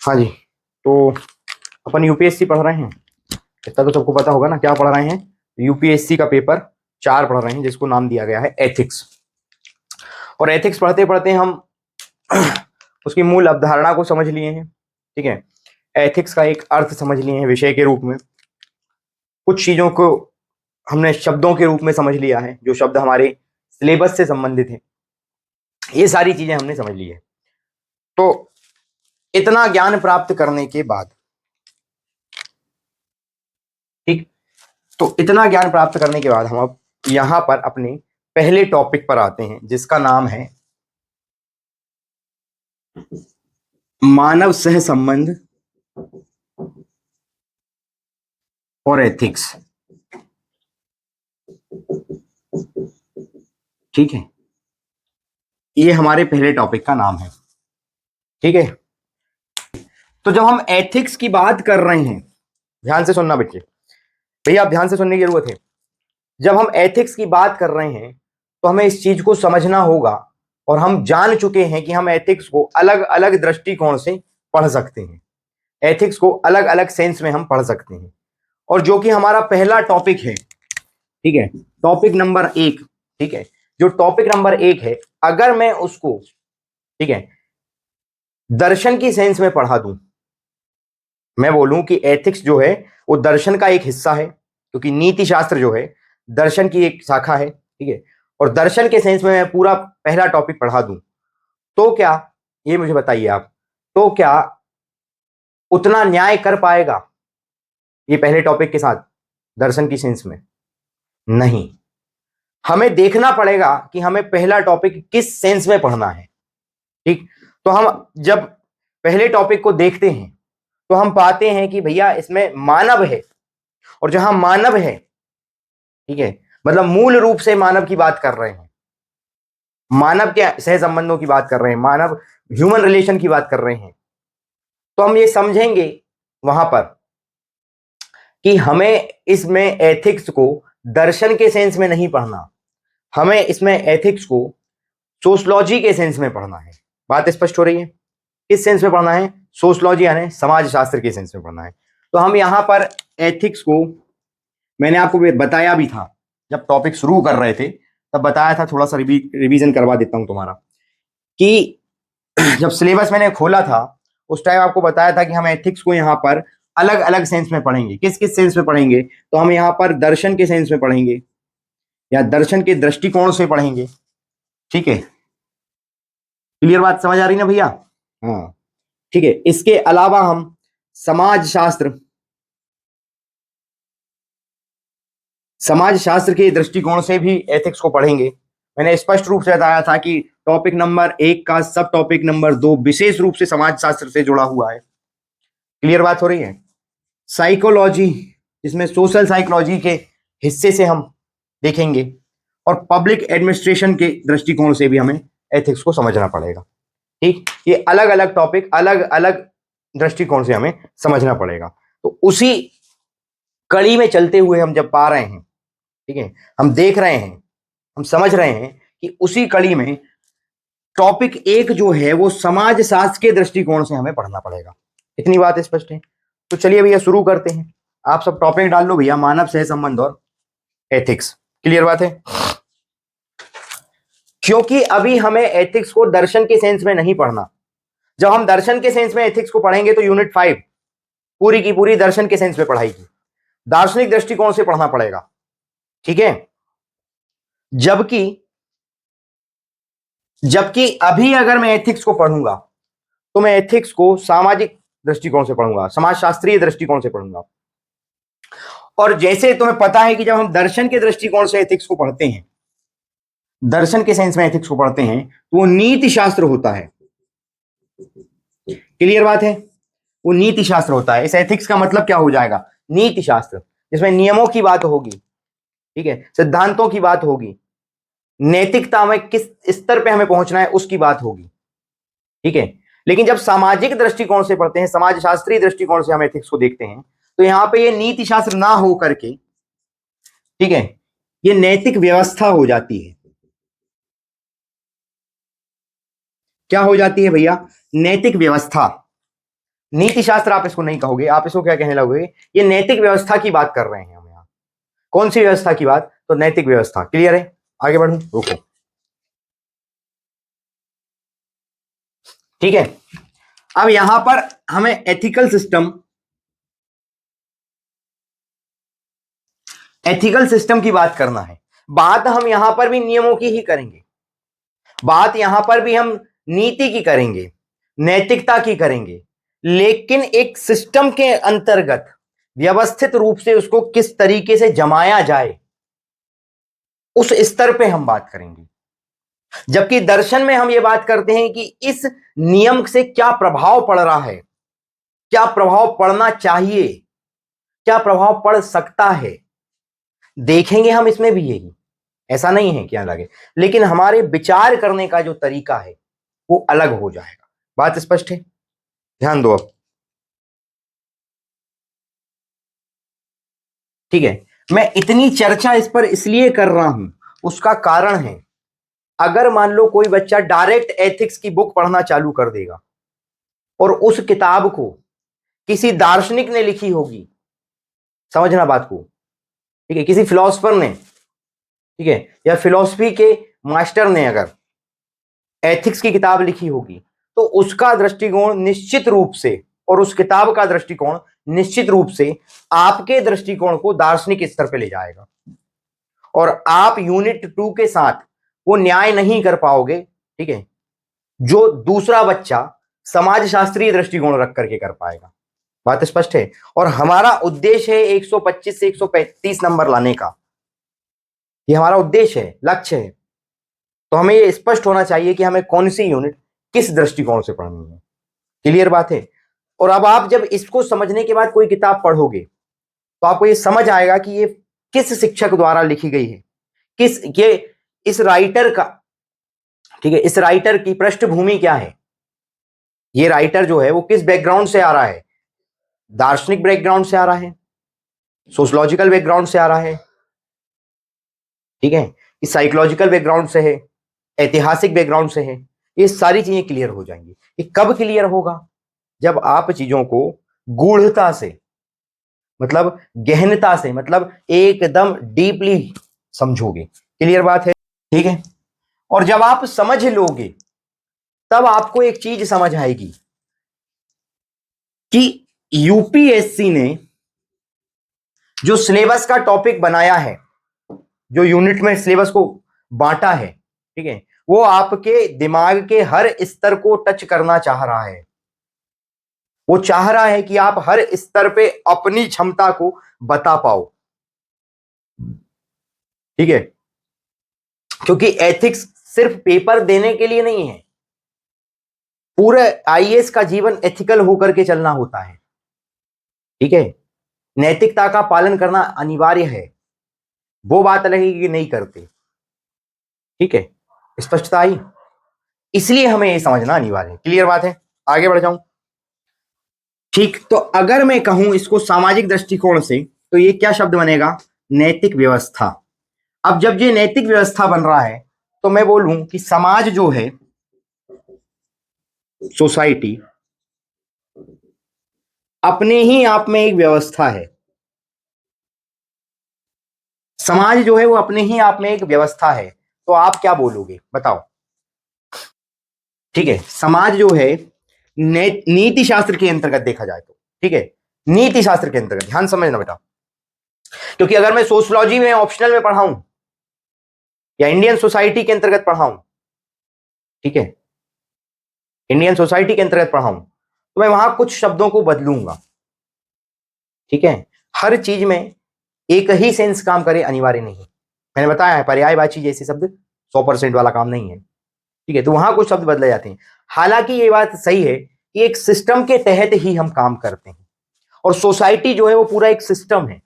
हाँ जी। तो अपन यूपीएससी पढ़ रहे हैं, इतना तो सबको पता होगा ना। क्या पढ़ रहे हैं? यूपीएससी का पेपर 4 पढ़ रहे हैं, जिसको नाम दिया गया है एथिक्स। और एथिक्स पढ़ते पढ़ते हम उसकी मूल अवधारणा को समझ लिए हैं। ठीक है, एथिक्स का एक अर्थ समझ लिए हैं विषय के रूप में। कुछ चीजों को हमने शब्दों के रूप में समझ लिया है, जो शब्द हमारे सिलेबस से संबंधित है। ये सारी चीजें हमने समझ ली है। तो इतना ज्ञान प्राप्त करने के बाद, ठीक, तो इतना ज्ञान प्राप्त करने के बाद हम अब यहां पर अपने पहले टॉपिक पर आते हैं, जिसका नाम है मानव सह संबंध और एथिक्स। ठीक है, ये हमारे पहले टॉपिक का नाम है। ठीक है, तो जब हम एथिक्स की बात कर रहे हैं, ध्यान से सुनना बच्चे, भैया आप ध्यान से सुनने की जरूरत है। जब हम एथिक्स की बात कर रहे हैं तो हमें इस चीज को समझना होगा, और हम जान चुके हैं कि हम एथिक्स को अलग अलग दृष्टिकोण से पढ़ सकते हैं। एथिक्स को अलग अलग सेंस में हम पढ़ सकते हैं, और जो कि हमारा पहला टॉपिक है। ठीक है, टॉपिक नंबर 1। ठीक है, जो टॉपिक नंबर 1 है, अगर मैं उसको, ठीक है, दर्शन की सेंस में पढ़ा दूं, मैं बोलूं कि एथिक्स जो है वो दर्शन का एक हिस्सा है, क्योंकि नीति शास्त्र जो है दर्शन की एक शाखा है। ठीक है, और दर्शन के सेंस में मैं पूरा पहला टॉपिक पढ़ा दूं, तो क्या, ये मुझे बताइए आप, तो क्या उतना न्याय कर पाएगा ये पहले टॉपिक के साथ दर्शन की सेंस में? नहीं। हमें देखना पड़ेगा कि हमें पहला टॉपिक किस सेंस में पढ़ना है। ठीक, तो हम जब पहले टॉपिक को देखते हैं तो हम पाते हैं कि भैया इसमें मानव है, और जहां मानव है, ठीक है, मतलब मूल रूप से मानव की बात कर रहे हैं, मानव के सह संबंधों की बात कर रहे हैं, मानव ह्यूमन रिलेशन की बात कर रहे हैं, तो हम ये समझेंगे वहां पर कि हमें इसमें एथिक्स को दर्शन के सेंस में नहीं पढ़ना, हमें इसमें एथिक्स को सोशलॉजी के सेंस में पढ़ना है। बात स्पष्ट हो रही है? किस सेंस में पढ़ना है? सोशलॉजी यानी समाज शास्त्र के सेंस में पढ़ना है। तो हम यहां पर एथिक्स को, मैंने आपको बताया भी था जब टॉपिक शुरू कर रहे थे, तब बताया था, थोड़ा सा रिवीजन करवा देता हूं तुम्हारा, कि जब सिलेबस मैंने खोला था उस टाइम आपको बताया था कि हम एथिक्स को यहाँ पर अलग अलग सेंस में पढ़ेंगे। किस किस सेंस में पढ़ेंगे? तो हम यहाँ पर दर्शन के सेंस में पढ़ेंगे, या दर्शन के दृष्टिकोण से पढ़ेंगे। ठीक है, क्लियर बात समझ आ रही ना भैया? हाँ, ठीक है। इसके अलावा हम समाज शास्त्र के दृष्टिकोण से भी एथिक्स को पढ़ेंगे। मैंने स्पष्ट रूप से बताया था कि टॉपिक नंबर 1 का सब टॉपिक नंबर 2 विशेष रूप से समाज शास्त्र से जुड़ा हुआ है। क्लियर बात हो रही है? साइकोलॉजी, जिसमें सोशल साइकोलॉजी के हिस्से से हम देखेंगे, और पब्लिक एडमिनिस्ट्रेशन के दृष्टिकोण से भी हमें एथिक्स को समझना पड़ेगा। ठीक, ये अलग अलग टॉपिक अलग अलग दृष्टिकोण से हमें समझना पड़ेगा। तो उसी कड़ी में चलते हुए हम जब पा रहे हैं, ठीक है, हम देख रहे हैं, हम समझ रहे हैं कि उसी कड़ी में टॉपिक 1 जो है वो समाज शास्त्र के दृष्टिकोण से हमें पढ़ना पड़ेगा। इतनी बात स्पष्ट है? तो चलिए भैया शुरू करते हैं। आप सब टॉपिक डाल लो भैया, मानव सह संबंध और एथिक्स। क्लियर बात है? क्योंकि अभी हमें एथिक्स को दर्शन के सेंस में नहीं पढ़ना। जब हम दर्शन के सेंस में एथिक्स को पढ़ेंगे तो यूनिट 5 पूरी की पूरी दर्शन के सेंस में पढ़ाएगी, दार्शनिक दृष्टिकोण से पढ़ना पड़ेगा। ठीक है, जबकि जबकि अभी अगर मैं एथिक्स को पढ़ूंगा तो मैं एथिक्स को सामाजिक दृष्टिकोण से पढ़ूंगा, समाज शास्त्रीय दृष्टिकोण से पढ़ूंगा। और जैसे तुम्हें पता है कि जब हम दर्शन के दृष्टिकोण से एथिक्स को पढ़ते हैं, दर्शन के सेंस में एथिक्स को पढ़ते हैं, तो वो नीति शास्त्र होता है। क्लियर बात है? वो नीति शास्त्र होता है। इस एथिक्स का मतलब क्या हो जाएगा? नीति शास्त्र, जिसमें नियमों की बात होगी, ठीक है, सिद्धांतों की बात होगी, नैतिकता में किस स्तर पे हमें पहुंचना है उसकी बात होगी। ठीक है, लेकिन जब सामाजिक दृष्टिकोण से पढ़ते हैं, समाज शास्त्रीय दृष्टिकोण से हम एथिक्स को देखते हैं, तो यहां पे ये नीति शास्त्र ना हो करके, ठीक है, ये नैतिक व्यवस्था हो जाती है। क्या हो जाती है भैया? नैतिक व्यवस्था। नीति शास्त्र आप इसको नहीं कहोगे, आप इसको क्या कहने लगोगे, ये नैतिक व्यवस्था की बात कर रहे हैं हम यहाँ। कौन सी व्यवस्था की बात, तो नैतिक व्यवस्था। क्लियर है, आगे बढ़ूं, रुको, ठीक है। अब यहां पर हमें एथिकल सिस्टम की बात करना है। बात हम यहां पर भी नियमों की ही करेंगे, बात यहां पर भी हम नीति की करेंगे, नैतिकता की करेंगे, लेकिन एक सिस्टम के अंतर्गत व्यवस्थित रूप से उसको किस तरीके से जमाया जाए, उस स्तर पे हम बात करेंगे। जबकि दर्शन में हम ये बात करते हैं कि इस नियम से क्या प्रभाव पड़ रहा है, क्या प्रभाव पड़ना चाहिए, क्या प्रभाव पड़ सकता है, देखेंगे हम इसमें भी यही। ऐसा नहीं है क्या लगे, लेकिन हमारे विचार करने का जो तरीका है वो अलग हो जाएगा। बात स्पष्ट है, ध्यान दो अब, ठीक है। मैं इतनी चर्चा इस पर इसलिए कर रहा हूं, उसका कारण है, अगर मान लो कोई बच्चा डायरेक्ट एथिक्स की बुक पढ़ना चालू कर देगा और उस किताब को किसी दार्शनिक ने लिखी होगी, समझना बात को, ठीक है, किसी फिलोसफर ने, ठीक है, या फिलोसफी के मास्टर ने अगर एथिक्स की किताब लिखी होगी, तो उसका दृष्टिकोण निश्चित रूप से, और उस किताब का दृष्टिकोण निश्चित रूप से आपके दृष्टिकोण को दार्शनिक स्तर पे ले जाएगा, और आप यूनिट 2 के साथ वो न्याय नहीं कर पाओगे, ठीक है, जो दूसरा बच्चा समाज शास्त्रीय दृष्टिकोण रख करके कर पाएगा। बात स्पष्ट है। और हमारा उद्देश्य है 125 से 135 नंबर लाने का, ये हमारा उद्देश्य है, लक्ष्य है। तो हमें ये स्पष्ट होना चाहिए कि हमें कौन सी यूनिट किस दृष्टिकोण से पढ़नी है। क्लियर बात है। और अब आप जब इसको समझने के बाद कोई किताब पढ़ोगे तो आपको ये समझ आएगा कि ये किस शिक्षक द्वारा लिखी गई है, किस ये इस राइटर का, ठीक है, इस राइटर की पृष्ठभूमि क्या है, ये राइटर जो है वो किस बैकग्राउंड से आ रहा है, दार्शनिक बैकग्राउंड से आ रहा है, सोशलॉजिकल बैकग्राउंड से आ रहा है, ठीक है, कि साइकोलॉजिकल बैकग्राउंड से है, ऐतिहासिक बैकग्राउंड से है। ये सारी चीजें क्लियर हो जाएंगी। ये कब क्लियर होगा, जब आप चीजों को गूढ़ता से, मतलब गहनता से, मतलब एकदम डीपली समझोगे। क्लियर बात है, ठीक है। और जब आप समझ लोगे तब आपको एक चीज समझ आएगी कि यूपीएससी ने जो सिलेबस का टॉपिक बनाया है, जो यूनिट में सिलेबस को बांटा है, ठीक है, वो आपके दिमाग के हर स्तर को टच करना चाह रहा है। वो चाह रहा है कि आप हर स्तर पे अपनी क्षमता को बता पाओ, ठीक है, क्योंकि एथिक्स सिर्फ पेपर देने के लिए नहीं है, पूरे आईएएस का जीवन एथिकल होकर के चलना होता है, ठीक है। नैतिकता का पालन करना अनिवार्य है, वो बात अलग है कि नहीं करते, ठीक है, स्पष्टता आई। इसलिए हमें ये समझना अनिवार्य है। क्लियर बात है, आगे बढ़ जाऊं, ठीक। तो अगर मैं कहूं इसको सामाजिक दृष्टिकोण से, तो ये क्या शब्द बनेगा, नैतिक व्यवस्था। अब जब ये नैतिक व्यवस्था बन रहा है तो मैं बोलूं कि समाज जो है, सोसाइटी, अपने ही आप में एक व्यवस्था है। समाज जो है वो अपने ही आप में एक व्यवस्था है। तो आप क्या बोलोगे बताओ, ठीक है। समाज जो है नीति शास्त्र के अंतर्गत देखा जाए तो, ठीक है, नीति शास्त्र के अंतर्गत, ध्यान समझना बेटा, क्योंकि अगर मैं सोशियोलॉजी में ऑप्शनल में पढ़ाऊं या इंडियन सोसाइटी के अंतर्गत पढ़ाऊं, ठीक है, इंडियन सोसाइटी के अंतर्गत पढ़ाऊं, तो मैं वहां कुछ शब्दों को बदलूंगा, ठीक है। हर चीज में एक ही सेंस काम करे अनिवार्य नहीं, मैंने बताया है पर्यायवाची जैसे शब्द 100% वाला काम नहीं है, ठीक है, तो वहां कुछ शब्द बदले जाते हैं। हालांकि ये बात सही है कि एक सिस्टम के तहत ही हम काम करते हैं, और सोसाइटी जो है वो पूरा एक सिस्टम है,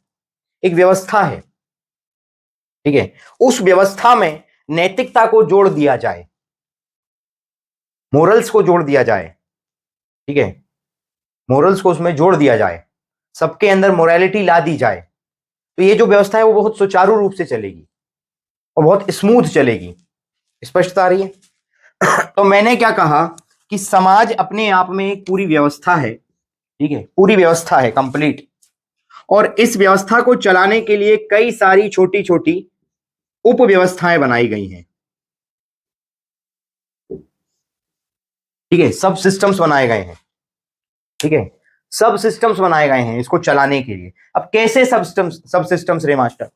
एक व्यवस्था है, ठीक है। उस व्यवस्था में नैतिकता को जोड़ दिया जाए, मोरल्स को जोड़ दिया जाए, ठीक है, मोरल्स को उसमें जोड़ दिया जाए, सबके अंदर मोरालिटी ला दी जाए, तो ये जो व्यवस्था है वो बहुत सुचारू रूप से चलेगी और बहुत स्मूथ चलेगी। स्पष्टता आ रही है। तो मैंने क्या कहा कि समाज अपने आप में एक पूरी व्यवस्था है, ठीक है, पूरी व्यवस्था है कंप्लीट। और इस व्यवस्था को चलाने के लिए कई सारी छोटी छोटी उप व्यवस्थाएं बनाई गई हैं। ठीक है, सब सिस्टम्स बनाए गए हैं। ठीक है, सब सिस्टम्स बनाए गए हैं इसको चलाने के लिए। अब कैसे सब सिस्टम्स रे मास्टर?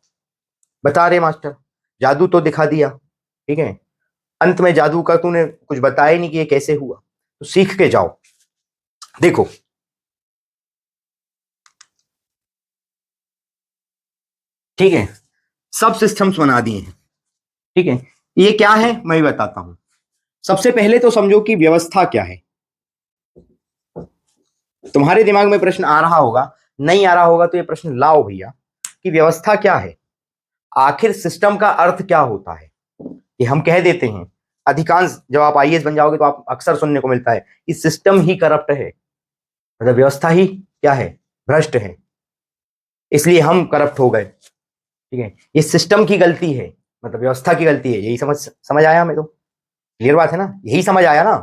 बता रहे मास्टर, जादू तो दिखा दिया, ठीक है, अंत में जादू का तूने कुछ बताया ही नहीं कि ये कैसे हुआ, तो सीख के जाओ। देखो, ठीक है, सब सिस्टम्स बना दिए हैं। ठीक है, ये क्या है मैं भी बताता हूं। सबसे पहले तो समझो कि व्यवस्था क्या है। तुम्हारे दिमाग में प्रश्न आ रहा होगा, नहीं आ रहा होगा तो ये प्रश्न लाओ भैया कि व्यवस्था क्या है, आखिर सिस्टम का अर्थ क्या होता है। ये हम कह देते हैं, अधिकांश जब आप आईएएस बन जाओगे तो आप अक्सर सुनने को मिलता है कि सिस्टम ही करप्ट है, मतलब व्यवस्था ही क्या है, भ्रष्ट है, इसलिए हम करप्ट हो गए। ठीक है, ये सिस्टम की गलती है, मतलब व्यवस्था की गलती है। यही समझ समझ आया हमें? तो क्लियर बात है ना, यही समझ आया ना।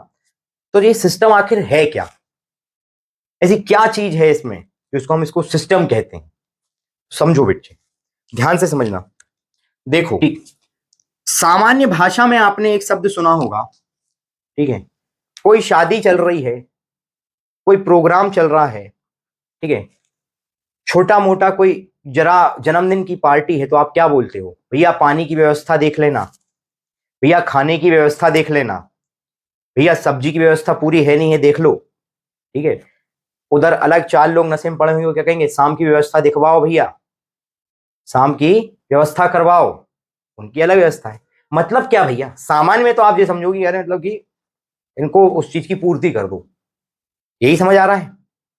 तो ये सिस्टम आखिर है क्या, ऐसी क्या चीज है इसमें जिसको हम इसको सिस्टम कहते हैं? समझो बच्चे, ध्यान से समझना। देखो, सामान्य भाषा में आपने एक शब्द सुना होगा, ठीक है, कोई शादी चल रही है, कोई प्रोग्राम चल रहा है, ठीक है, छोटा मोटा कोई जरा जन्मदिन की पार्टी है, तो आप क्या बोलते हो? भैया पानी की व्यवस्था देख लेना, भैया खाने की व्यवस्था देख लेना, भैया सब्जी की व्यवस्था पूरी है नहीं है देख लो। ठीक है, उधर अलग चार लोग नशे में पड़े हुए क्या कहेंगे? शाम की व्यवस्था दिखवाओ भैया, शाम की व्यवस्था करवाओ, उनकी अलग व्यवस्था है। मतलब क्या भैया, सामान्य में तो आप ये समझोगे यार, मतलब कि इनको उस चीज की पूर्ति कर दो, यही समझ आ रहा है,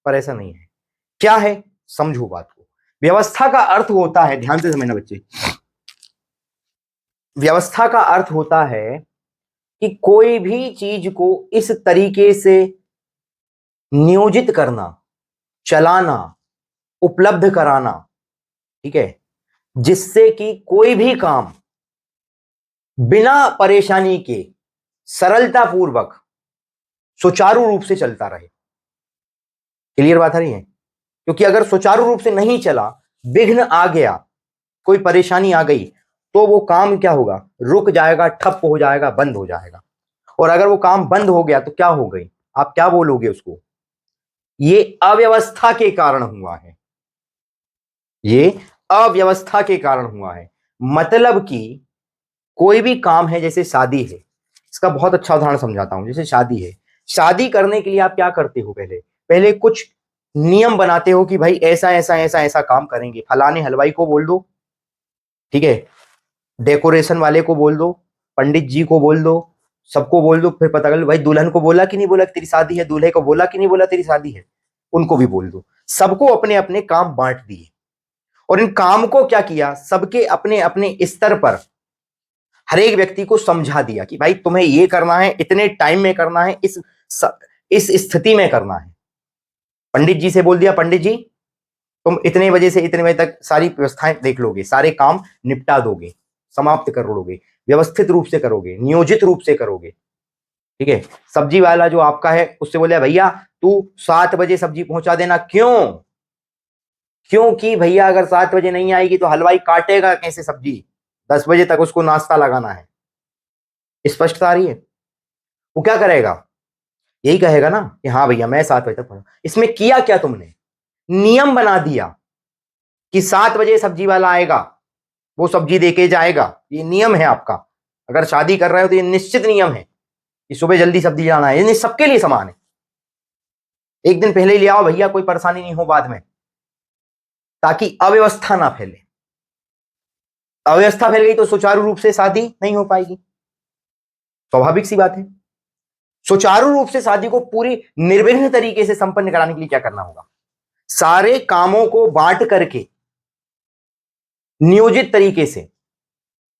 पर ऐसा नहीं है। क्या है, समझो बात को। व्यवस्था का अर्थ होता है, ध्यान से समझना बच्चे, व्यवस्था का अर्थ होता है कि कोई भी चीज को इस तरीके से नियोजित करना, चलाना, उपलब्ध कराना, ठीक है, जिससे कि कोई भी काम बिना परेशानी के सरलता पूर्वक सुचारू रूप से चलता रहे। क्लियर बात आ रही है? क्योंकि अगर सुचारू रूप से नहीं चला, विघ्न आ गया, कोई परेशानी आ गई, तो वो काम क्या होगा? रुक जाएगा, ठप हो जाएगा, बंद हो जाएगा। और अगर वो काम बंद हो गया तो क्या हो गई? आप क्या बोलोगे उसको? ये अव्यवस्था के कारण हुआ है, ये अव्यवस्था के कारण हुआ है। मतलब कि कोई भी काम है, जैसे शादी है, इसका बहुत अच्छा उदाहरण समझाता हूं। जैसे शादी है, शादी करने के लिए आप क्या करते हो? पहले पहले कुछ नियम बनाते हो कि भाई ऐसा ऐसा ऐसा ऐसा काम करेंगे, फलाने हलवाई को बोल दो, ठीक है, डेकोरेशन वाले को बोल दो, पंडित जी को बोल दो, सबको बोल दो। फिर पता कर लो भाई दुल्हन को बोला कि नहीं बोला कि तेरी शादी है, दूल्हे को बोला कि नहीं बोला तेरी शादी है, उनको भी बोल दो। सबको अपने अपने काम बांट दिए, और इन काम को क्या किया, सबके अपने अपने स्तर पर हर एक व्यक्ति को समझा दिया कि भाई तुम्हें ये करना है, इतने टाइम में करना है, इस स्थिति में करना है। पंडित जी से बोल दिया, पंडित जी तुम इतने बजे से इतने बजे तक सारी व्यवस्थाएं देख लोगे, सारे काम निपटा दोगे, समाप्त कर लोगे, व्यवस्थित रूप से करोगे, नियोजित रूप से करोगे। ठीक है, सब्जी वाला जो आपका है उससे बोले भैया तू 7 बजे सब्जी पहुंचा देना। क्यों? क्योंकि भैया अगर 7 बजे नहीं आएगी तो हलवाई काटेगा कैसे सब्जी? 10 बजे तक उसको नाश्ता लगाना है। स्पष्टता आ रही है? वो क्या करेगा? यही कहेगा ना कि हाँ भैया मैं 7 बजे तक पहुंचा। इसमें किया क्या तुमने? नियम बना दिया कि 7 बजे सब्जी वाला आएगा, वो सब्जी देके जाएगा। ये नियम है आपका। अगर शादी कर रहे हो तो ये निश्चित नियम है कि सुबह जल्दी सब्जी लाना है। ये सबके लिए समान है। एक दिन पहले ही ले आओ भैया, कोई परेशानी नहीं हो बाद में, ताकि अव्यवस्था ना फैले। अव्यवस्था फैल गई तो सुचारू रूप से शादी नहीं हो पाएगी, स्वाभाविक सी बात है। सुचारू रूप से शादी को पूरी निर्विघ्न तरीके से संपन्न कराने के लिए क्या करना होगा? सारे कामों को बांट करके नियोजित तरीके से,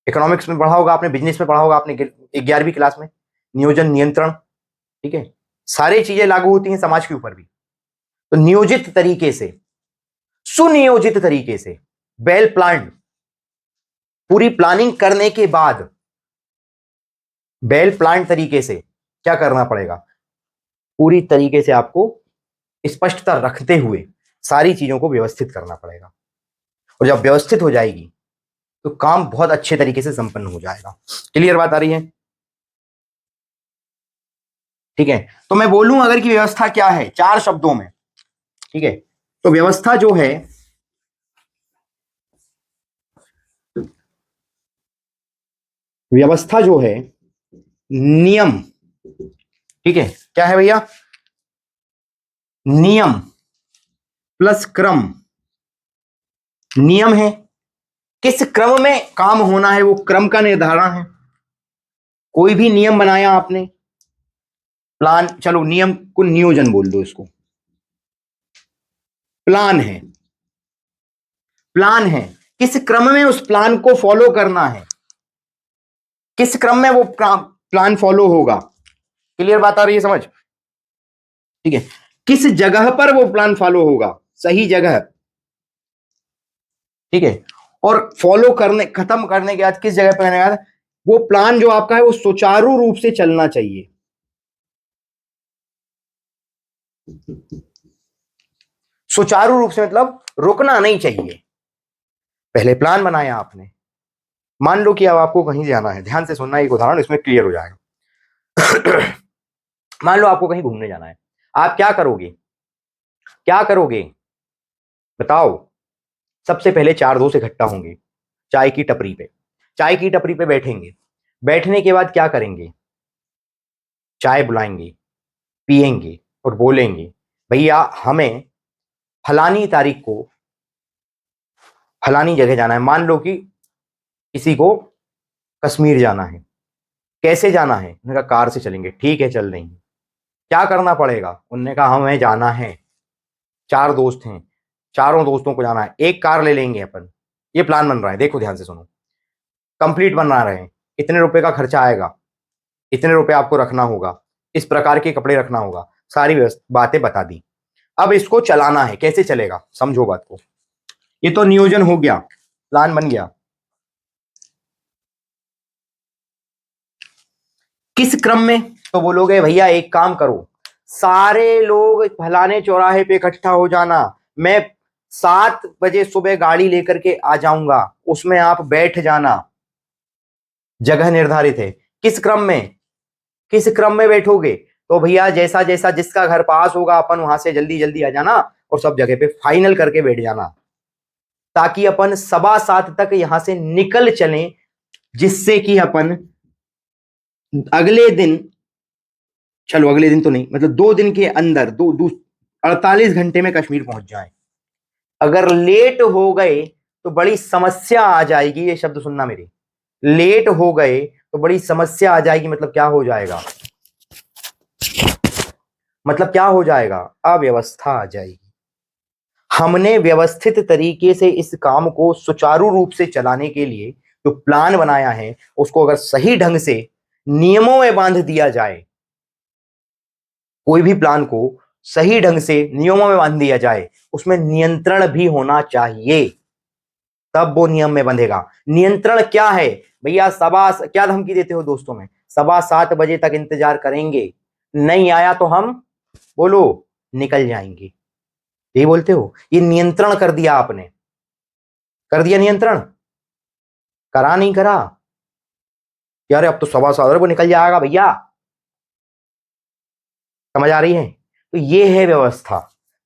इकोनॉमिक्स में पढ़ा होगा आपने, बिजनेस में पढ़ा होगा आपने 11वीं क्लास में, नियोजन नियंत्रण, ठीक है, सारी चीजें लागू होती हैं समाज के ऊपर भी। तो नियोजित तरीके से, सुनियोजित तरीके से, वेल प्लान्ड, पूरी प्लानिंग करने के बाद वेल प्लान्ड तरीके से क्या करना पड़ेगा? पूरी तरीके से आपको स्पष्टता रखते हुए सारी चीजों को व्यवस्थित करना पड़ेगा। और जब व्यवस्थित हो जाएगी तो काम बहुत अच्छे तरीके से संपन्न हो जाएगा। क्लियर बात आ रही है? ठीक है, तो मैं बोलूं अगर कि व्यवस्था क्या है 4 शब्दों में, ठीक है, तो व्यवस्था जो है, व्यवस्था जो है नियम, ठीक है, क्या है भैया? नियम प्लस क्रम। नियम है, किस क्रम में काम होना है वो क्रम का निर्धारण है। कोई भी नियम बनाया आपने, प्लान, चलो नियम को नियोजन बोल दो इसको, प्लान है, प्लान है, किस क्रम में उस प्लान को फॉलो करना है, किस क्रम में वो प्लान फॉलो होगा। क्लियर बात आ रही है समझ? ठीक है, किस जगह पर वो प्लान फॉलो होगा, सही जगह, ठीक है, और फॉलो करने, खत्म करने के बाद किस जगह पर करने के बाद वो प्लान जो आपका है वो सुचारू रूप से चलना चाहिए। सुचारू रूप से मतलब रुकना नहीं चाहिए। पहले प्लान बनाया आपने, मान लो कि अब आपको कहीं जाना है, ध्यान से सुनना, एक उदाहरण इसमें क्लियर हो जाएगा। मान लो आपको कहीं घूमने जाना है, आप क्या करोगे, क्या करोगे बताओ? सबसे पहले 4 दोस्त इकट्ठा होंगे चाय की टपरी पे, चाय की टपरी पे बैठेंगे, बैठने के बाद क्या करेंगे, चाय बुलाएंगे, पिएंगे और बोलेंगे भैया हमें फलानी तारीख को फलानी जगह जाना है। मान लो कि किसी को कश्मीर जाना है, कैसे जाना है? उन्होंने कहा कार से चलेंगे, ठीक है चल देंगे। क्या करना पड़ेगा? उन्होंने कहा हमें जाना है, 4 दोस्त हैं, चारों दोस्तों को जाना है, एक कार ले लेंगे अपन। ये प्लान बन रहा है, देखो ध्यान से सुनो, कंप्लीट बना रहे हैं, इतने रुपए का खर्चा आएगा, इतने रुपए आपको रखना होगा, इस प्रकार के कपड़े रखना होगा, सारी बातें बता दी। अब इसको चलाना है, कैसे चलेगा समझो बात को। ये तो नियोजन हो गया, प्लान बन गया। किस क्रम में? तो बोलोगे भैया एक काम करो, सारे लोग फलाने चौराहे पे इकट्ठा हो जाना, मैं 7 बजे सुबह गाड़ी लेकर के आ जाऊंगा, उसमें आप बैठ जाना, जगह निर्धारित है। किस क्रम में? किस क्रम में बैठोगे? तो भैया जैसा जैसा जिसका घर पास होगा अपन वहां से जल्दी जल्दी आ जाना और सब जगह पे फाइनल करके बैठ जाना, ताकि अपन 7:15 तक यहां से निकल चलें, जिससे कि अपन अगले दिन, चलो अगले दिन तो नहीं, मतलब 2 दिन के अंदर, 48 घंटे में कश्मीर पहुंच जाए। अगर लेट हो गए तो बड़ी समस्या आ जाएगी, ये शब्द सुनना मेरे, लेट हो गए तो बड़ी समस्या आ जाएगी। मतलब क्या हो जाएगा? मतलब क्या हो जाएगा? अव्यवस्था आ जाएगी। हमने व्यवस्थित तरीके से इस काम को सुचारू रूप से चलाने के लिए जो प्लान बनाया है उसको अगर सही ढंग से नियमों में बांध दिया जाए, कोई भी प्लान को सही ढंग से नियमों में बांध दिया जाए, उसमें नियंत्रण भी होना चाहिए, तब वो नियम में बंधेगा। नियंत्रण क्या है भैया? क्या धमकी देते हो दोस्तों में? 7:15 बजे तक इंतजार करेंगे, नहीं आया तो हम, बोलो, निकल जाएंगे, यही बोलते हो। ये नियंत्रण कर दिया आपने, कर दिया नियंत्रण, करा नहीं करा? यार अब तो 7:15 को निकल जाएगा भैया, समझ आ रही है? तो ये है व्यवस्था,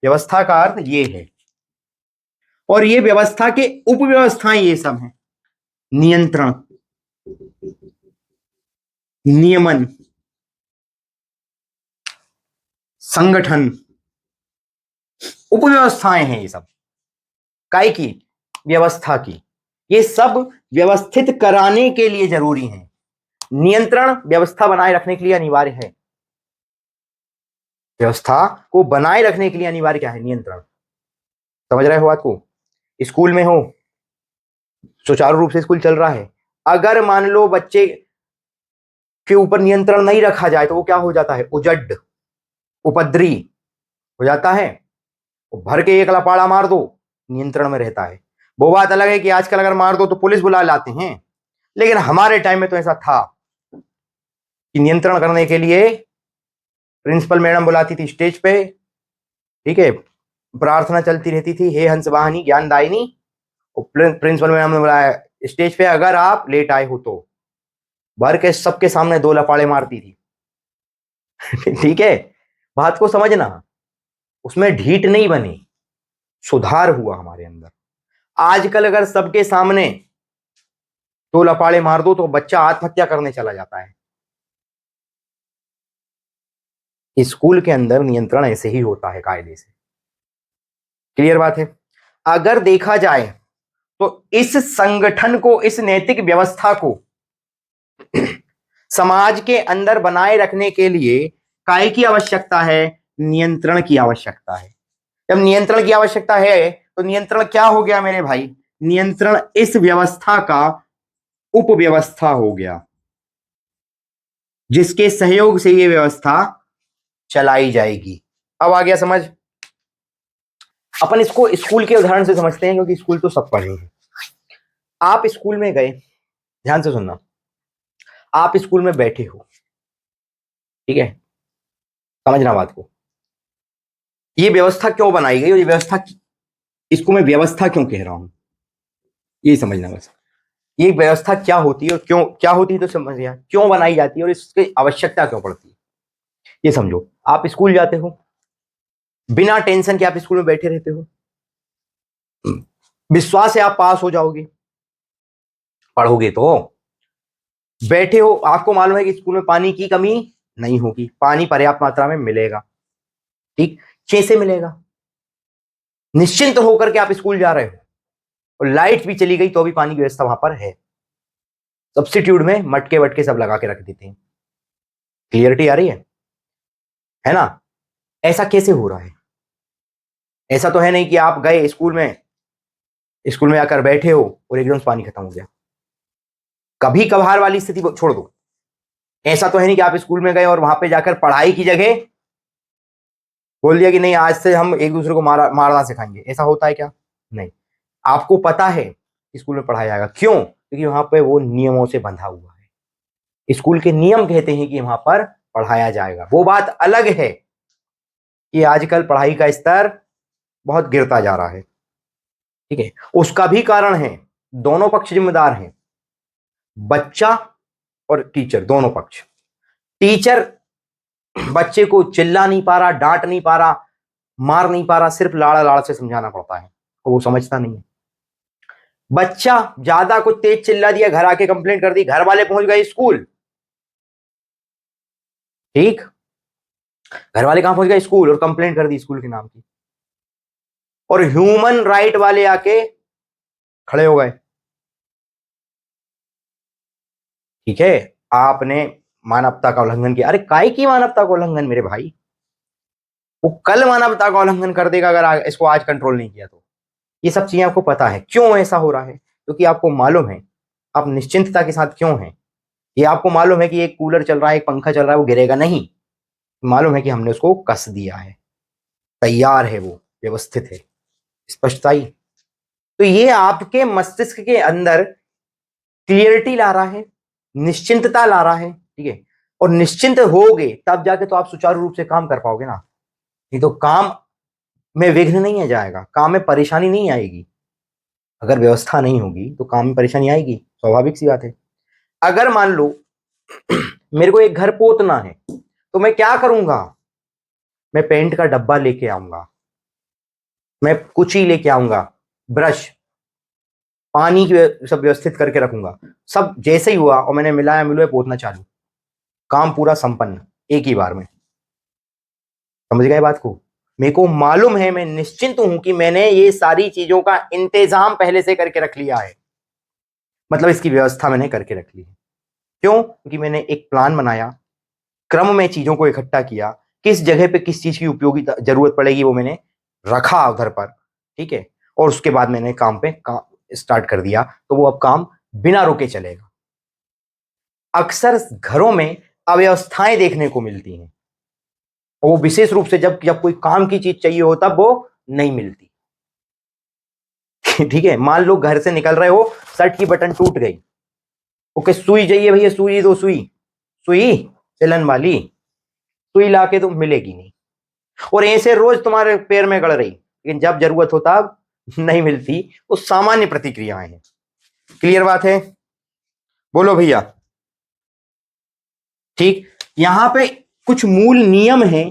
व्यवस्था का अर्थ ये है। और ये व्यवस्था के उपव्यवस्थाएं ये सब हैं, नियंत्रण, नियमन, संगठन, उपव्यवस्थाएं हैं ये सब, काय की? व्यवस्था की। ये सब व्यवस्थित कराने के लिए जरूरी है। नियंत्रण व्यवस्था बनाए रखने के लिए अनिवार्य है, व्यवस्था को बनाए रखने के लिए अनिवार्य क्या है? नियंत्रण। समझ रहे हो बात को? स्कूल में हो, सुचारू रूप से स्कूल चल रहा है, अगर मान लो बच्चे के ऊपर नियंत्रण नहीं रखा जाए तो वो क्या हो जाता है? उजड, उपद्री हो जाता है। भर के एक लपाड़ा मार दो, नियंत्रण में रहता है। वो बात अलग है कि आजकल अगर मार दो तो पुलिस बुला लाते हैं, लेकिन हमारे टाइम में तो ऐसा था कि नियंत्रण करने के लिए प्रिंसिपल मैडम बुलाती थी स्टेज पे, ठीक है, प्रार्थना चलती रहती थी, हे हंस वाहिनी ज्ञानदायिनी। प्रिंसिपल मैडम ने बुलाया स्टेज पे, अगर आप लेट आए हो तो। भर के सबके सामने 2 लपाड़े मारती थी। ठीक है, बात को समझना, उसमें ढीठ नहीं बनी, सुधार हुआ हमारे अंदर। आजकल अगर सबके सामने 2 लपाड़े मार दो तो बच्चा आत्महत्या करने चला जाता है। स्कूल के अंदर नियंत्रण ऐसे ही होता है, कायदे से। क्लियर बात है। अगर देखा जाए तो इस संगठन को, इस नैतिक व्यवस्था को समाज के अंदर बनाए रखने के लिए काय की आवश्यकता है? नियंत्रण की आवश्यकता है। जब नियंत्रण की आवश्यकता है तो नियंत्रण क्या हो गया मेरे भाई? नियंत्रण इस व्यवस्था का उपव्यवस्था हो गया, जिसके सहयोग से ये व्यवस्था चलाई जाएगी। अब आ गया समझ? अपन इसको स्कूल के उदाहरण से समझते हैं, क्योंकि स्कूल तो सब पढ़े हैं। आप स्कूल में गए, ध्यान से सुनना, आप स्कूल में बैठे हो, ठीक है, समझना बात को। ये व्यवस्था क्यों बनाई गई और ये व्यवस्था, इसको मैं व्यवस्था क्यों कह रहा हूं, ये समझना बस। ये व्यवस्था क्या होती है और क्यों क्या होती है, तो समझ गया क्यों बनाई जाती है और इसकी आवश्यकता क्यों पड़ती है। ये समझो, आप स्कूल जाते हो, बिना टेंशन के आप स्कूल में बैठे रहते हो, विश्वास है आप पास हो जाओगे, पढ़ोगे तो। बैठे हो, आपको मालूम है कि स्कूल में पानी की कमी नहीं होगी, पानी पर्याप्त मात्रा में मिलेगा, ठीक, कैसे मिलेगा? निश्चिंत होकर के आप स्कूल जा रहे हो, और लाइट भी चली गई तो भी पानी की व्यवस्था वहां पर है। सब्स्टिट्यूट में मटके वटके सब लगा के रख देते हैं। क्लियरिटी आ रही है ना? ऐसा कैसे हो रहा है? ऐसा तो है नहीं कि आप गए स्कूल में आकर बैठे हो और एकदम से पानी खत्म हो गया। कभी कभार वाली स्थिति छोड़ दो, ऐसा तो है नहीं कि आप स्कूल में गए और वहां पे जाकर पढ़ाई की जगह बोल दिया कि नहीं आज से हम एक दूसरे को मारना सिखाएंगे। ऐसा होता है क्या? नहीं। आपको पता है स्कूल में पढ़ाया जाएगा, क्यों? क्योंकि वहां पे वो नियमों से बंधा हुआ है। स्कूल के नियम कहते हैं कि वहां पर पढ़ाया जाएगा। वो बात अलग है कि आजकल पढ़ाई का स्तर बहुत गिरता जा रहा है, ठीक है, उसका भी कारण है, दोनों पक्ष जिम्मेदार हैं, बच्चा और टीचर, दोनों पक्ष। टीचर बच्चे को चिल्ला नहीं पा रहा, डांट नहीं पा रहा, मार नहीं पा रहा, सिर्फ लाड़ लाड़ से समझाना पड़ता है, तो वो समझता नहीं है। बच्चा ज्यादा कुछ तेज चिल्ला दिया, घर आके कंप्लेंट कर दी, घर वाले पहुंच गए स्कूल, ठीक, घर वाले कहां पहुंच गए? स्कूल, और कंप्लेंट कर दी स्कूल के नाम की, और ह्यूमन राइट वाले आके खड़े हो गए, ठीक है, आपने मानवता का उल्लंघन किया। अरे काय की मानवता का उल्लंघन मेरे भाई? वो कल मानवता का उल्लंघन कर देगा अगर इसको आज कंट्रोल नहीं किया तो। ये सब चीजें आपको पता है क्यों ऐसा हो रहा है, क्योंकि आपको मालूम है, आप निश्चिंतता के साथ क्यों हैं। ये आपको मालूम है कि एक कूलर चल रहा है, एक पंखा चल रहा है, वो गिरेगा नहीं, मालूम है कि हमने उसको कस दिया है, तैयार है, वो व्यवस्थित है। स्पष्टता ही। तो ये आपके मस्तिष्क के अंदर क्लियरिटी ला रहा है, निश्चिंतता ला रहा है, ठीक है, और निश्चिंत होगे तब जाके तो आप सुचारू रूप से काम कर पाओगे ना। नहीं तो काम में विघ्न नहीं आ जाएगा, काम में परेशानी नहीं आएगी। अगर व्यवस्था नहीं होगी तो काम में परेशानी आएगी, स्वाभाविक सी बात है। अगर मान लो मेरे को एक घर पोतना है, तो मैं क्या करूंगा? मैं पेंट का डब्बा लेके आऊंगा, मैं कुची लेके आऊंगा, ब्रश, पानी की सब व्यवस्थित करके रखूंगा। सब जैसे ही हुआ और मैंने मिलाया मिलुए पोतना चालू, काम पूरा संपन्न एक ही बार में। समझ गए बात को? मेरे को मालूम है, मैं निश्चिंत हूं कि मैंने ये सारी चीजों का इंतजाम पहले से करके रख लिया है, मतलब इसकी व्यवस्था मैंने करके रख ली है। क्यों? क्योंकि मैंने एक प्लान बनाया, क्रम में चीजों को इकट्ठा किया, किस जगह पे किस चीज की उपयोगी जरूरत पड़ेगी वो मैंने रखा उधर पर, ठीक है, और उसके बाद मैंने काम पे स्टार्ट कर दिया, तो वो अब काम बिना रुके चलेगा। अक्सर घरों में अव्यवस्थाएं देखने को मिलती हैं, और वो विशेष रूप से जब जब कोई काम की चीज चाहिए हो तब वो नहीं मिलती। ठीक है, मान लो घर से निकल रहे हो, शर्ट की बटन टूट गई, ओके, सुई चाहिए भैया, सुई दो, सुई, सुई सिलन वाली, सुई लाके तो मिलेगी नहीं, और ऐसे रोज तुम्हारे पैर में गड़ रही, लेकिन जब जरूरत हो तब नहीं मिलती। वो सामान्य प्रतिक्रियाएं हैं। क्लियर बात है? बोलो भैया। ठीक, यहां पे कुछ मूल नियम हैं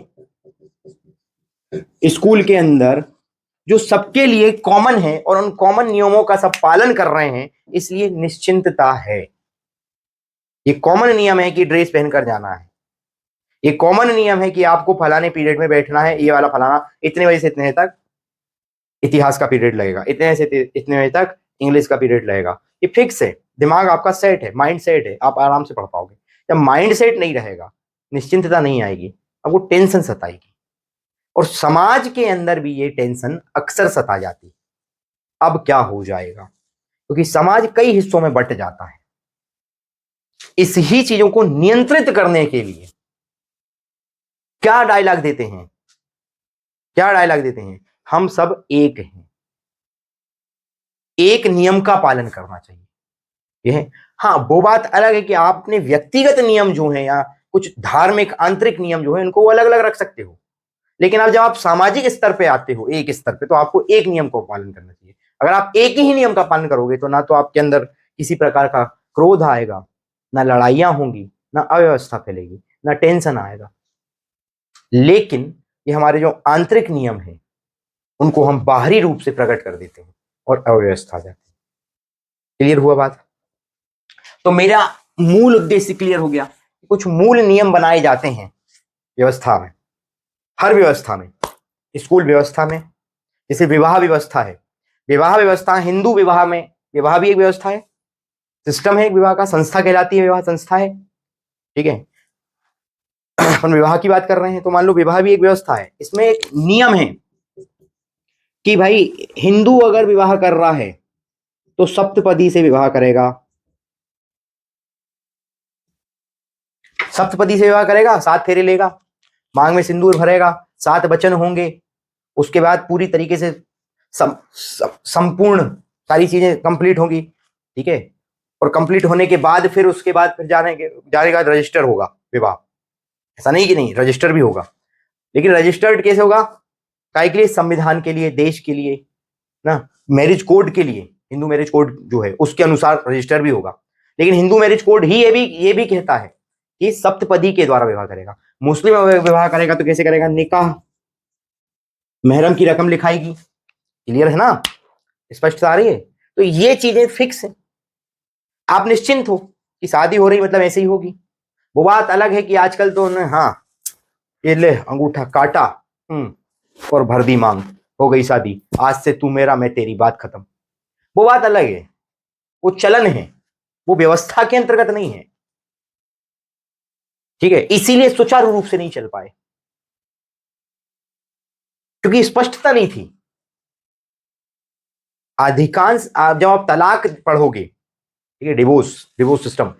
स्कूल के अंदर जो सबके लिए कॉमन है, और उन कॉमन नियमों का सब पालन कर रहे हैं, इसलिए निश्चिंतता है। ये कॉमन नियम है कि ड्रेस पहनकर जाना है। ये कॉमन नियम है कि आपको फलाने पीरियड में बैठना है, ये वाला फलाना इतने बजे से इतने बजे तक इतिहास का पीरियड लगेगा, इतने से इतने बजे तक इंग्लिश का पीरियड लगेगा। ये फिक्स है, दिमाग आपका सेट है, माइंड सेट है, आप आराम से पढ़ पाओगे। जब माइंड सेट नहीं रहेगा, निश्चिंतता नहीं आएगी, आपको टेंशन सताएगी। और समाज के अंदर भी ये टेंशन अक्सर सता जाती है, अब क्या हो जाएगा, क्योंकि समाज कई हिस्सों में बंट जाता है। इस ही चीजों को नियंत्रित करने के लिए क्या डायलॉग देते हैं, क्या डायलॉग देते हैं? हम सब एक हैं, एक नियम का पालन करना चाहिए। यह हाँ, वो बात अलग है कि आप अपने व्यक्तिगत नियम जो है या कुछ धार्मिक आंतरिक नियम जो है उनको अलग अलग रख सकते हो, लेकिन अब जब आप सामाजिक स्तर पे आते हो, एक स्तर पे, तो आपको एक नियम को पालन करना चाहिए। अगर आप एक ही नियम का पालन करोगे तो ना तो आपके अंदर किसी प्रकार का क्रोध आएगा, ना लड़ाइयां होंगी, ना अव्यवस्था फैलेगी, ना टेंशन आएगा। लेकिन ये हमारे जो आंतरिक नियम है उनको हम बाहरी रूप से प्रकट कर देते हैं और अव्यवस्था आ जाती है। क्लियर हुआ बात? तो मेरा मूल उद्देश्य क्लियर हो गया। कुछ मूल नियम बनाए जाते हैं व्यवस्था में, हर व्यवस्था में, स्कूल व्यवस्था में। जैसे विवाह व्यवस्था है, विवाह व्यवस्था हिंदू विवाह में, विवाह भी एक व्यवस्था है, सिस्टम है एक विवाह का, संस्था कहलाती है विवाह संस्था है। ठीक है, अपन विवाह की बात कर रहे हैं तो मान लो विवाह भी एक व्यवस्था है। इसमें एक नियम है कि भाई हिंदू अगर विवाह कर रहा है तो सप्तपदी से विवाह करेगा, सप्तपदी से विवाह करेगा, 7 फेरे लेगा, मांग में सिंदूर भरेगा, 7 वचन होंगे, उसके बाद पूरी तरीके से संपूर्ण सारी चीजें कंप्लीट होंगी। ठीक है, और कंप्लीट होने के बाद फिर उसके बाद फिर जानेगा रजिस्टर होगा विवाह। ऐसा नहीं कि नहीं, रजिस्टर भी होगा, लेकिन रजिस्टर्ड कैसे होगा? काय के लिए? संविधान के लिए, देश के लिए ना, मैरिज कोड के लिए, हिंदू मैरिज कोड जो है उसके अनुसार रजिस्टर भी होगा। लेकिन हिंदू मैरिज कोड ही ये भी कहता है कि सप्तपदी के द्वारा विवाह करेगा। मुस्लिम विवाह करेगा तो कैसे करेगा? निकाह, महरम की रकम लिखाएगी। क्लियर है ना? स्पष्टता आ रही है? तो ये चीजें फिक्स है, आप निश्चिंत हो कि शादी हो रही मतलब ऐसे ही होगी। वो बात अलग है कि आजकल तो हाँ, ये ले अंगूठा काटा, और भर दी मांग, हो गई शादी, आज से तू मेरा मैं तेरी, बात खत्म। वो बात अलग है, वो चलन है, वो व्यवस्था के अंतर्गत नहीं है। ठीक है, इसीलिए सुचारू रूप से नहीं चल पाए, क्योंकि स्पष्टता नहीं थी। अधिकांश जब आप तलाक पढ़ोगे, ठीक है, डिवोर्स डिवोर्स सिस्टम,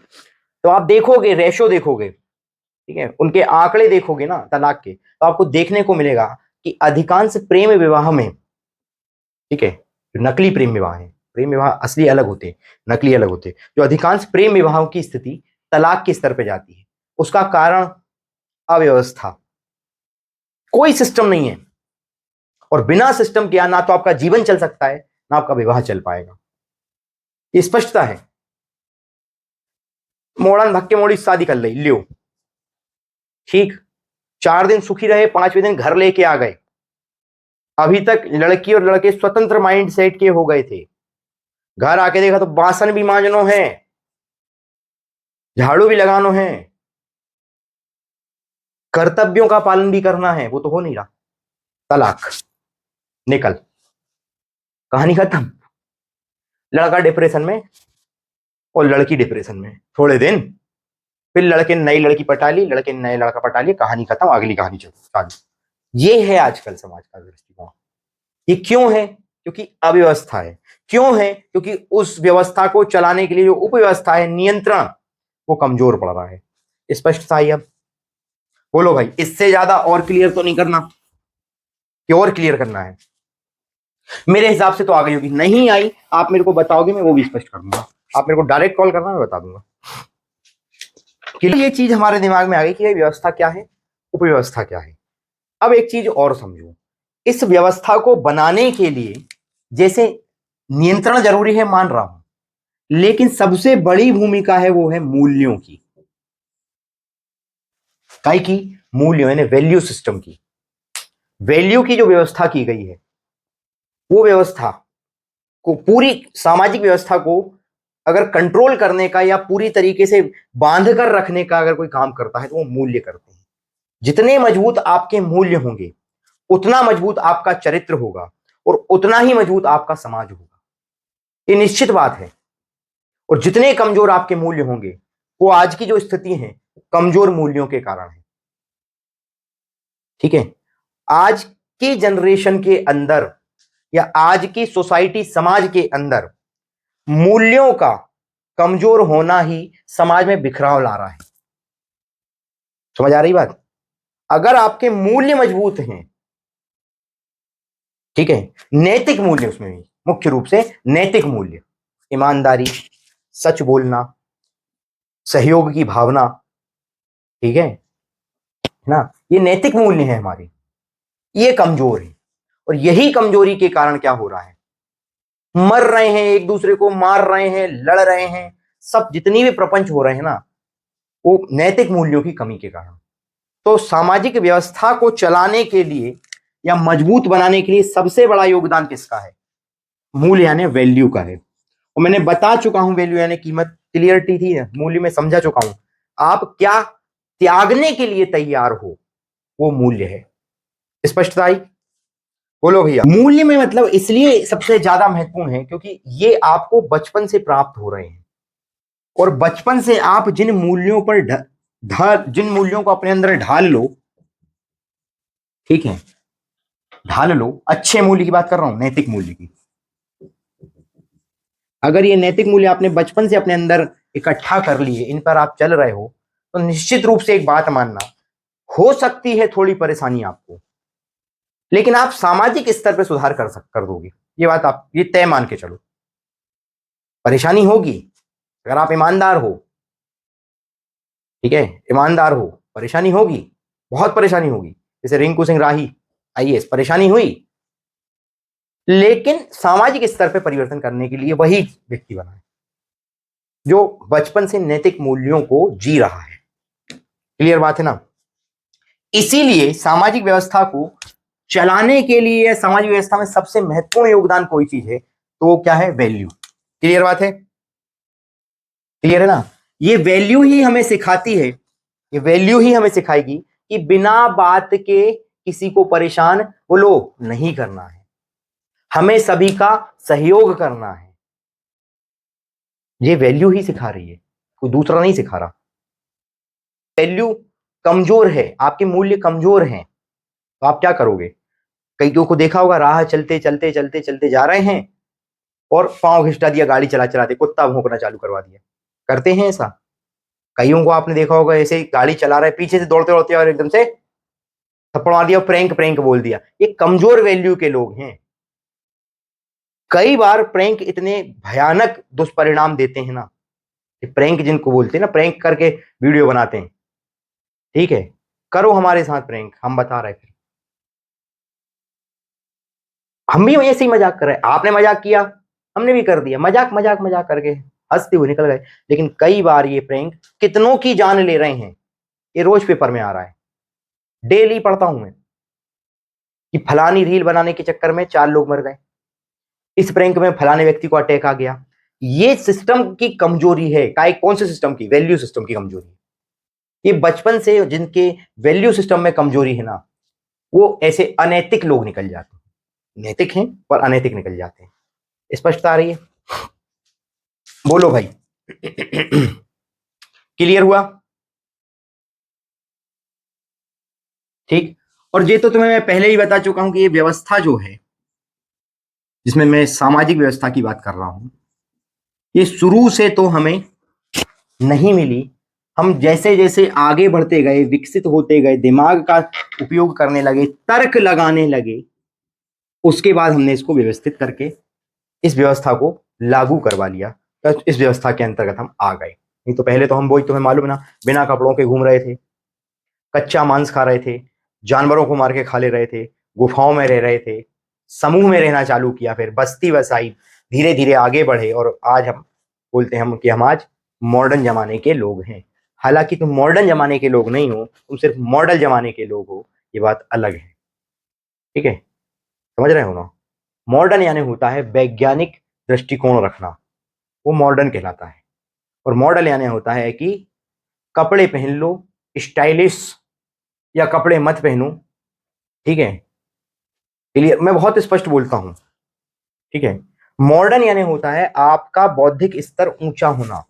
तो आप देखोगे, रेशो देखोगे, ठीक है, उनके आंकड़े देखोगे ना तलाक के, तो आपको देखने को मिलेगा कि अधिकांश प्रेम विवाह में, ठीक है, जो नकली प्रेम विवाह है, प्रेम विवाह असली अलग होते हैं, नकली अलग होते हैं, जो अधिकांश प्रेम विवाहों की स्थिति तलाक के स्तर पर जाती है, उसका कारण अव्यवस्था, कोई सिस्टम नहीं है। और बिना सिस्टम के ना तो आपका जीवन चल सकता है, ना आपका विवाह चल पाएगा। ये स्पष्टता है। मोड़न धक्के मोड़ी शादी कर ली, लियो, ठीक, 4 दिन सुखी रहे, 5वें दिन घर लेके आ गए। अभी तक लड़की और लड़के स्वतंत्र माइंड सेट के हो गए थे। घर आके देखा तो बासन भी मांजनो है, झाड़ू भी लगानो है, कर्तव्यों का पालन भी करना है, वो तो हो नहीं रहा। तलाक, निकल, कहानी खत्म। लड़का डिप्रेशन में और लड़की डिप्रेशन में थोड़े दिन, फिर लड़के ने नई लड़की पटा ली, लड़के ने नए लड़का पटा लिया, कहानी खत्म, अगली कहानी चालू। ये है आजकल समाज का दृष्टिकोण। ये क्यों है? क्योंकि अव्यवस्था है। क्यों है? क्योंकि उस व्यवस्था को चलाने के लिए जो उपव्यवस्था है, नियंत्रण, वो कमजोर पड़ रहा है। स्पष्टता आई? अब बोलो भाई, इससे ज्यादा और क्लियर तो नहीं करना कि और क्लियर करना है? मेरे हिसाब से तो आ गई होगी, नहीं आई आप मेरे को बताओगे, मैं वो भी स्पष्ट कर दूंगा। आप मेरे को डायरेक्ट कॉल करना, मैं बता दूंगा कि ये चीज हमारे दिमाग में आ गई कि व्यवस्था क्या है, उपव्यवस्था क्या है। अब एक चीज और समझो, इस व्यवस्था को बनाने के लिए जैसे नियंत्रण जरूरी है, मान रहा हूं, लेकिन सबसे बड़ी भूमिका है वो है मूल्यों की। काय की? मूल्य यानी वैल्यू सिस्टम की। वैल्यू की जो व्यवस्था की गई है, वो व्यवस्था को, पूरी सामाजिक व्यवस्था को अगर कंट्रोल करने का या पूरी तरीके से बांध कर रखने का अगर कोई काम करता है तो वो मूल्य करते हैं। जितने मजबूत आपके मूल्य होंगे, उतना मजबूत आपका चरित्र होगा और उतना ही मजबूत आपका समाज होगा, ये निश्चित बात है। और जितने कमजोर आपके मूल्य होंगे, वो आज की जो स्थिति है कमजोर मूल्यों के कारण है। ठीक है? आज की जनरेशन के अंदर या आज की सोसाइटी समाज के अंदर मूल्यों का कमजोर होना ही समाज में बिखराव ला रहा है। समझ आ रही बात? अगर आपके मूल्य मजबूत हैं, ठीक है, नैतिक मूल्य, उसमें भी मुख्य रूप से नैतिक मूल्य, ईमानदारी, सच बोलना, सहयोग की भावना, ठीक है ना, ये नैतिक मूल्य है हमारे, ये कमजोर है। और यही कमजोरी के कारण क्या हो रहा है, मर रहे हैं, एक दूसरे को मार रहे हैं, लड़ रहे हैं, सब जितनी भी प्रपंच हो रहे हैं ना, वो नैतिक मूल्यों की कमी के कारण। तो सामाजिक व्यवस्था को चलाने के लिए या मजबूत बनाने के लिए सबसे बड़ा योगदान किसका है? मूल्य यानी वैल्यू का है। और मैंने बता चुका हूं, वैल्यू यानी कीमत, क्लियरिटी थी, मूल्य में समझा चुका हूं। आप क्या त्यागने के लिए तैयार हो, वो मूल्य है। स्पष्टता आई? बोलो भैया। मूल्य में मतलब इसलिए सबसे ज्यादा महत्वपूर्ण है क्योंकि ये आपको बचपन से प्राप्त हो रहे हैं, और बचपन से आप जिन मूल्यों पर जिन मूल्यों को अपने अंदर ढाल लो, ठीक है, ढाल लो, अच्छे मूल्य की बात कर रहा हूं, नैतिक मूल्य की। अगर ये नैतिक मूल्य आपने बचपन से अपने अंदर इकट्ठा कर लिए, इन पर आप चल रहे हो, तो निश्चित रूप से एक बात मानना, हो सकती है थोड़ी परेशानी आपको, लेकिन आप सामाजिक स्तर पर सुधार कर दोगे। ये बात आप ये तय मान के चलो। परेशानी होगी, अगर आप ईमानदार हो, ठीक है, ईमानदार हो, परेशानी होगी, बहुत परेशानी होगी। जैसे रिंकू सिंह राही आईएएस, परेशानी हुई, लेकिन सामाजिक स्तर पर परिवर्तन करने के लिए वही व्यक्ति बना है जो बचपन से नैतिक मूल्यों को जी रहा है। क्लियर बात है ना? इसीलिए सामाजिक व्यवस्था को चलाने के लिए सामाजिक व्यवस्था में सबसे महत्वपूर्ण योगदान कोई चीज है तो वो क्या है? वैल्यू। क्लियर बात है? क्लियर है ना? ये वैल्यू ही हमें सिखाती है, ये वैल्यू ही हमें सिखाएगी कि बिना बात के किसी को परेशान बोलो नहीं करना है, हमें सभी का सहयोग करना है। ये वैल्यू ही सिखा रही है, कोई दूसरा नहीं सिखा रहा। वैल्यू कमजोर है, आपके मूल्य कमजोर हैं, तो आप क्या करोगे? कईयों को देखा होगा, राह चलते चलते चलते चलते जा रहे हैं और पांव घिसटा दिया, गाड़ी चला चलाते कुत्ता भौंकना चालू करवा दिया। करते हैं ऐसा? कईयों को आपने देखा होगा, ऐसे ही गाड़ी चला रहे, पीछे से दौड़ते दौड़ते और एकदम से थप्पड़ मार दिया, प्रैंक प्रैंक बोल दिया। ये कमजोर वैल्यू के लोग हैं। कई बार प्रैंक इतने भयानक दुष्परिणाम देते हैं ना, प्रैंक जिनको बोलते हैं ना, प्रैंक करके वीडियो बनाते हैं, ठीक है, करो हमारे साथ प्रैंक, हम बता रहे थे, हम भी ऐसे ही मजाक कर रहे हैं, आपने मजाक किया, हमने भी कर दिया, मजाक मजाक मजाक करके हंसते हुए निकल गए। लेकिन कई बार ये प्रैंक कितनों की जान ले रहे हैं। ये रोज पेपर में आ रहा है, डेली पढ़ता हूं मैं कि फलानी रील बनाने के चक्कर में 4 लोग मर गए, इस प्रैंक में फलाने व्यक्ति को अटैक आ गया। ये सिस्टम की कमजोरी है। कौन से सिस्टम की? वैल्यू सिस्टम की कमजोरी। ये बचपन से जिनके वैल्यू सिस्टम में कमजोरी है ना, वो ऐसे अनैतिक लोग निकल जाते हैं। नैतिक हैं पर अनैतिक निकल जाते हैं। स्पष्टता आ रही है? बोलो भाई। क्लियर हुआ? ठीक। और ये तो तुम्हें मैं पहले ही बता चुका हूं कि ये व्यवस्था जो है, जिसमें मैं सामाजिक व्यवस्था की बात कर रहा हूं, ये शुरू से तो हमें नहीं मिली। हम जैसे जैसे आगे बढ़ते गए, विकसित होते गए, दिमाग का उपयोग करने लगे, तर्क लगाने लगे, उसके बाद हमने इसको व्यवस्थित करके इस व्यवस्था को लागू करवा लिया, तो इस व्यवस्था के अंतर्गत हम आ गए। नहीं तो पहले तो हम, वही तुम्हें मालूम है ना, बिना कपड़ों के घूम रहे थे, कच्चा मांस खा रहे थे, जानवरों को मार के खा ले रहे थे, गुफाओं में रह रहे थे, समूह में रहना चालू किया, फिर बस्ती बसाई, धीरे धीरे आगे बढ़े और आज हम बोलते हैं कि हम आज मॉडर्न जमाने के लोग हैं। हालांकि तुम मॉडर्न जमाने के लोग नहीं हो, तुम सिर्फ मॉडल जमाने के लोग हो, ये बात अलग है। ठीक है, समझ रहे हो ना? मॉडर्न यानी होता है वैज्ञानिक दृष्टिकोण रखना, वो मॉडर्न कहलाता है। और मॉडल यानी होता है कि कपड़े पहन लो स्टाइलिश, या कपड़े मत पहनो। ठीक है, क्लियर? मैं बहुत स्पष्ट बोलता हूं। ठीक है, मॉडर्न यानी होता है आपका बौद्धिक स्तर ऊंचा होना,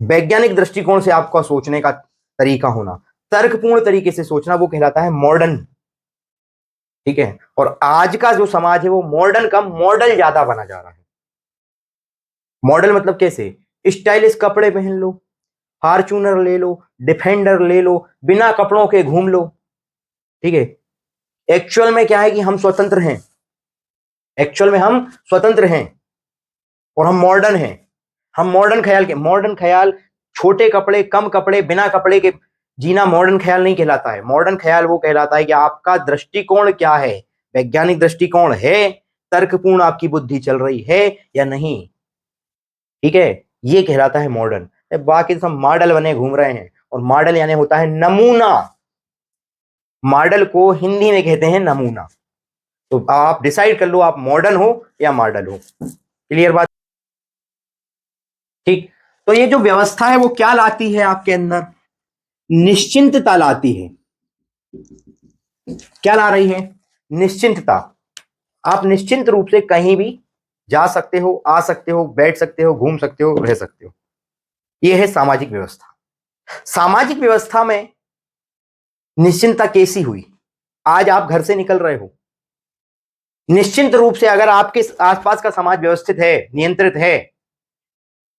वैज्ञानिक दृष्टिकोण से आपका सोचने का तरीका होना, तर्कपूर्ण तरीके से सोचना, वो कहलाता है मॉडर्न। ठीक है, और आज का जो समाज है वो मॉडर्न कम मॉडल ज्यादा बना जा रहा है। मॉडल मतलब कैसे? स्टाइलिश कपड़े पहन लो, फॉर्च्यूनर ले लो, डिफेंडर ले लो, बिना कपड़ों के घूम लो। ठीक है, एक्चुअल में क्या है कि हम स्वतंत्र हैं, एक्चुअल में हम स्वतंत्र हैं और हम मॉडर्न हैं। हम मॉडर्न ख्याल के, मॉडर्न ख्याल छोटे कपड़े, कम कपड़े, बिना कपड़े के जीना मॉडर्न ख्याल नहीं कहलाता है। मॉडर्न ख्याल वो कहलाता है कि आपका दृष्टिकोण क्या है, वैज्ञानिक दृष्टिकोण है, तर्कपूर्ण आपकी बुद्धि चल रही है या नहीं। ठीक है, ये कहलाता है मॉडर्न। बाकी सब मॉडल बने घूम रहे हैं, और मॉडल यानी होता है नमूना। मॉडल को हिंदी में कहते हैं नमूना। तो आप डिसाइड कर लो आप मॉडर्न हो या मॉडल हो। क्लियर बात? ठीक, तो ये जो व्यवस्था है वो क्या लाती है आपके अंदर? निश्चिंतता लाती है। क्या ला रही है? निश्चिंतता। आप निश्चिंत रूप से कहीं भी जा सकते हो, आ सकते हो, बैठ सकते हो, घूम सकते हो, रह सकते हो। यह है सामाजिक व्यवस्था। सामाजिक व्यवस्था में निश्चिंतता कैसी हुई? आज आप घर से निकल रहे हो, निश्चिंत रूप से अगर आपके आसपास का समाज व्यवस्थित है, नियंत्रित है,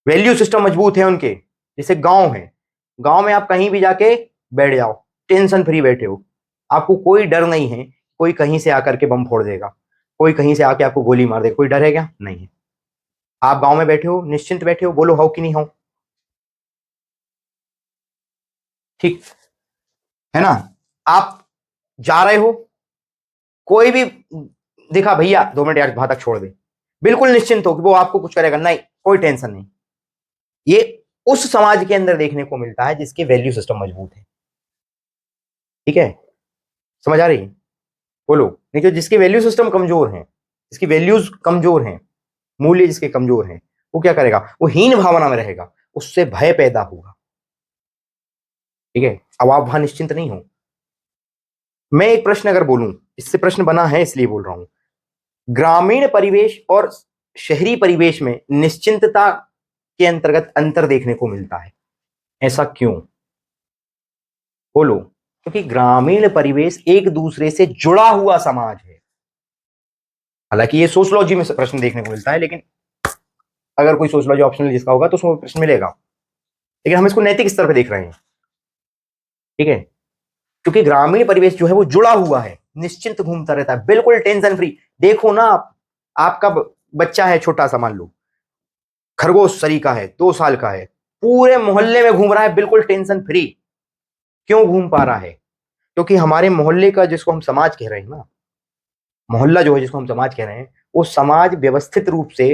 वैल्यू सिस्टम मजबूत है उनके, जैसे गांव है, गांव में आप कहीं भी जाके बैठ जाओ, टेंशन फ्री बैठे हो, आपको कोई डर नहीं है कोई कहीं से आकर के बम फोड़ देगा, कोई कहीं से आके आपको गोली मार देगा, कोई डर है क्या? नहीं है। आप गांव में बैठे हो, निश्चिंत बैठे हो, बोलो हो कि नहीं हो? ठीक है ना? आप जा रहे हो, कोई भी दिखा, भैया 2 मिनट यार वहां तक छोड़ दे, बिल्कुल निश्चिंत हो कि वो आपको कुछ करेगा नहीं, कोई टेंशन नहीं। ये उस समाज के अंदर देखने को मिलता है जिसके वैल्यू सिस्टम मजबूत है। ठीक है, समझ आ रही है? बोलो नहीं तो जिसके वैल्यू सिस्टम कमजोर है, जिसकी वैल्यूज कमजोर हैं, मूल्य जिसके कमजोर हैं, वो क्या करेगा? वो हीन भावना में रहेगा, उससे भय पैदा होगा। ठीक है, अब आप वहां निश्चिंत नहीं हो। मैं एक प्रश्न अगर बोलूं, इससे प्रश्न बना है इसलिए बोल रहा हूं, ग्रामीण परिवेश और शहरी परिवेश में निश्चिंतता के अंतर्गत अंतर देखने को मिलता है, ऐसा क्यों? बोलो। क्योंकि ग्रामीण परिवेश एक दूसरे से जुड़ा हुआ समाज है। हालांकि ये सोशलॉजी में प्रश्न देखने को मिलता है, लेकिन अगर कोई सोशलॉजी ऑप्शनल जिसका होगा तो उसमें प्रश्न मिलेगा, लेकिन हम इसको नैतिक स्तर पर देख रहे हैं। ठीक है, क्योंकि ग्रामीण परिवेश जो है वो जुड़ा हुआ है, निश्चिंत घूमता रहता है, बिल्कुल टेंशन फ्री। देखो ना आप, आपका बच्चा है छोटा सा, मान लो खरगोश सरी का है, 2 साल का है, पूरे मोहल्ले में घूम रहा है बिल्कुल टेंशन फ्री। क्यों घूम पा रहा है? क्योंकि हमारे मोहल्ले का, जिसको हम समाज कह रहे हैं ना, मोहल्ला जो है जिसको हम समाज कह रहे हैं, वो समाज व्यवस्थित रूप से,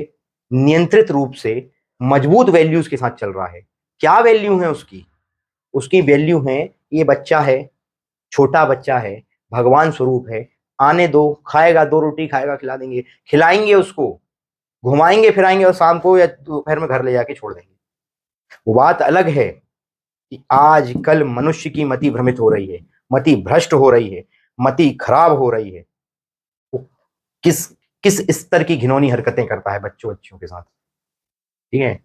नियंत्रित रूप से, मजबूत वैल्यूज के साथ चल रहा है। क्या वैल्यू है उसकी? उसकी वैल्यू है, ये बच्चा है, छोटा बच्चा है, भगवान स्वरूप है, आने दो, खाएगा, 2 रोटी खाएगा, खिला देंगे, खिलाएंगे उसको, घुमाएंगे फिराएंगे, और शाम को या दोपहर में घर ले जाके छोड़ देंगे। वो बात अलग है कि आजकल मनुष्य की मति भ्रमित हो रही है, मति भ्रष्ट हो रही है, मति खराब हो रही है। वो किस किस स्तर की घिनौनी हरकतें करता है बच्चों बच्चियों के साथ। ठीक है,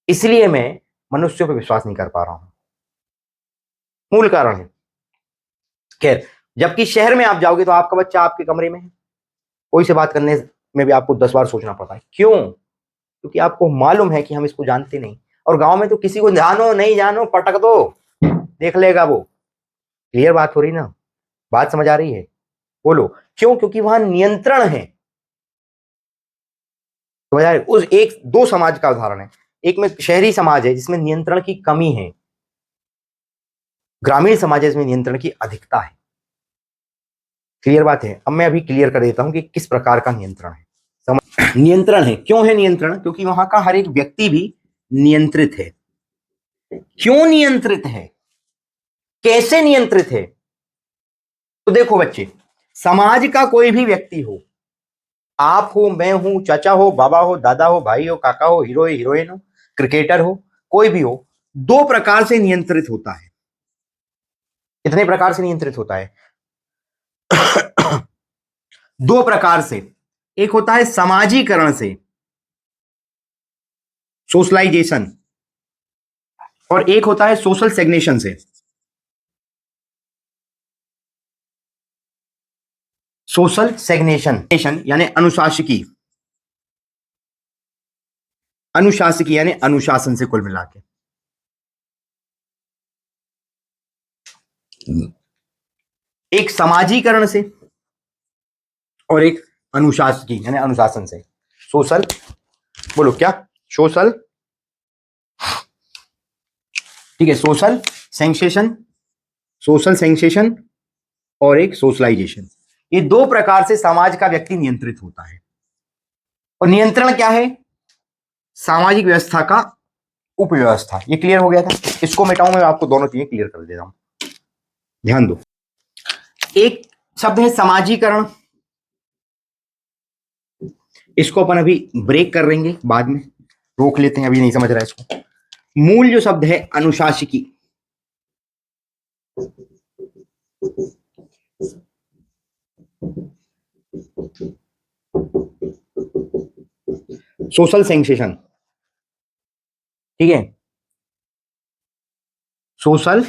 इसलिए मैं मनुष्यों पर विश्वास नहीं कर पा रहा हूं, मूल कारण है। खैर, जबकि शहर में आप जाओगे तो आपका बच्चा आपके कमरे में है, कोई से बात करने में भी आपको 10 बार सोचना पड़ता है। क्यों? क्योंकि आपको मालूम है कि हम इसको जानते नहीं। और गांव में तो किसी को जानो नहीं जानो पटक दो, देख लेगा वो। क्लियर बात हो रही ना? बात समझ आ रही है? बोलो। क्यों? क्योंकि वहां नियंत्रण है। समझ आ रही? उस एक दो समाज का उदाहरण है, एक में शहरी समाज है जिसमें नियंत्रण की कमी है। ग्रामीण समाज में नियंत्रण की अधिकता है। क्लियर बात है। अब मैं अभी क्लियर कर देता हूं कि किस प्रकार का नियंत्रण है। नियंत्रण है, क्यों है नियंत्रण? क्योंकि वहां का हर एक व्यक्ति भी नियंत्रित है। क्यों नियंत्रित है, कैसे नियंत्रित है? तो देखो बच्चे, समाज का कोई भी व्यक्ति हो, आप हो, मैं हूं, चाचा हो, बाबा हो, दादा हो, भाई हो, काका हो, हीरो हीरोइन हो, क्रिकेटर हो, कोई भी हो, दो प्रकार से नियंत्रित होता है। कितने प्रकार से नियंत्रित होता है? दो प्रकार से। एक होता है समाजीकरण से, सोशलाइजेशन, और एक होता है सोशल सेग्नेशन से। सोशल सेग्नेशन यानी अनुशासकी, अनुशासकी यानी अनुशासन से कुल मिला के। एक समाजीकरण से और एक अनुशासकी यानी अनुशासन से। सोशल, बोलो क्या? सोशल, ठीक है, सोशल सेंसेशन, सोशल सेंसेशन और एक सोशलाइजेशन। ये दो प्रकार से समाज का व्यक्ति नियंत्रित होता है। और नियंत्रण क्या है? सामाजिक व्यवस्था का उपव्यवस्था। ये क्लियर हो गया था। इसको मिटाऊं, मैं आपको दोनों चीजें क्लियर कर दे रहा हूं, ध्यान दो। एक शब्द है समाजीकरण, इसको अपन अभी ब्रेक कर लेंगे, बाद में रोक लेते हैं, अभी नहीं समझ रहा है इसको। मूल जो शब्द है अनुशासकी, सोशल सेंसेशन, ठीक है, सोशल,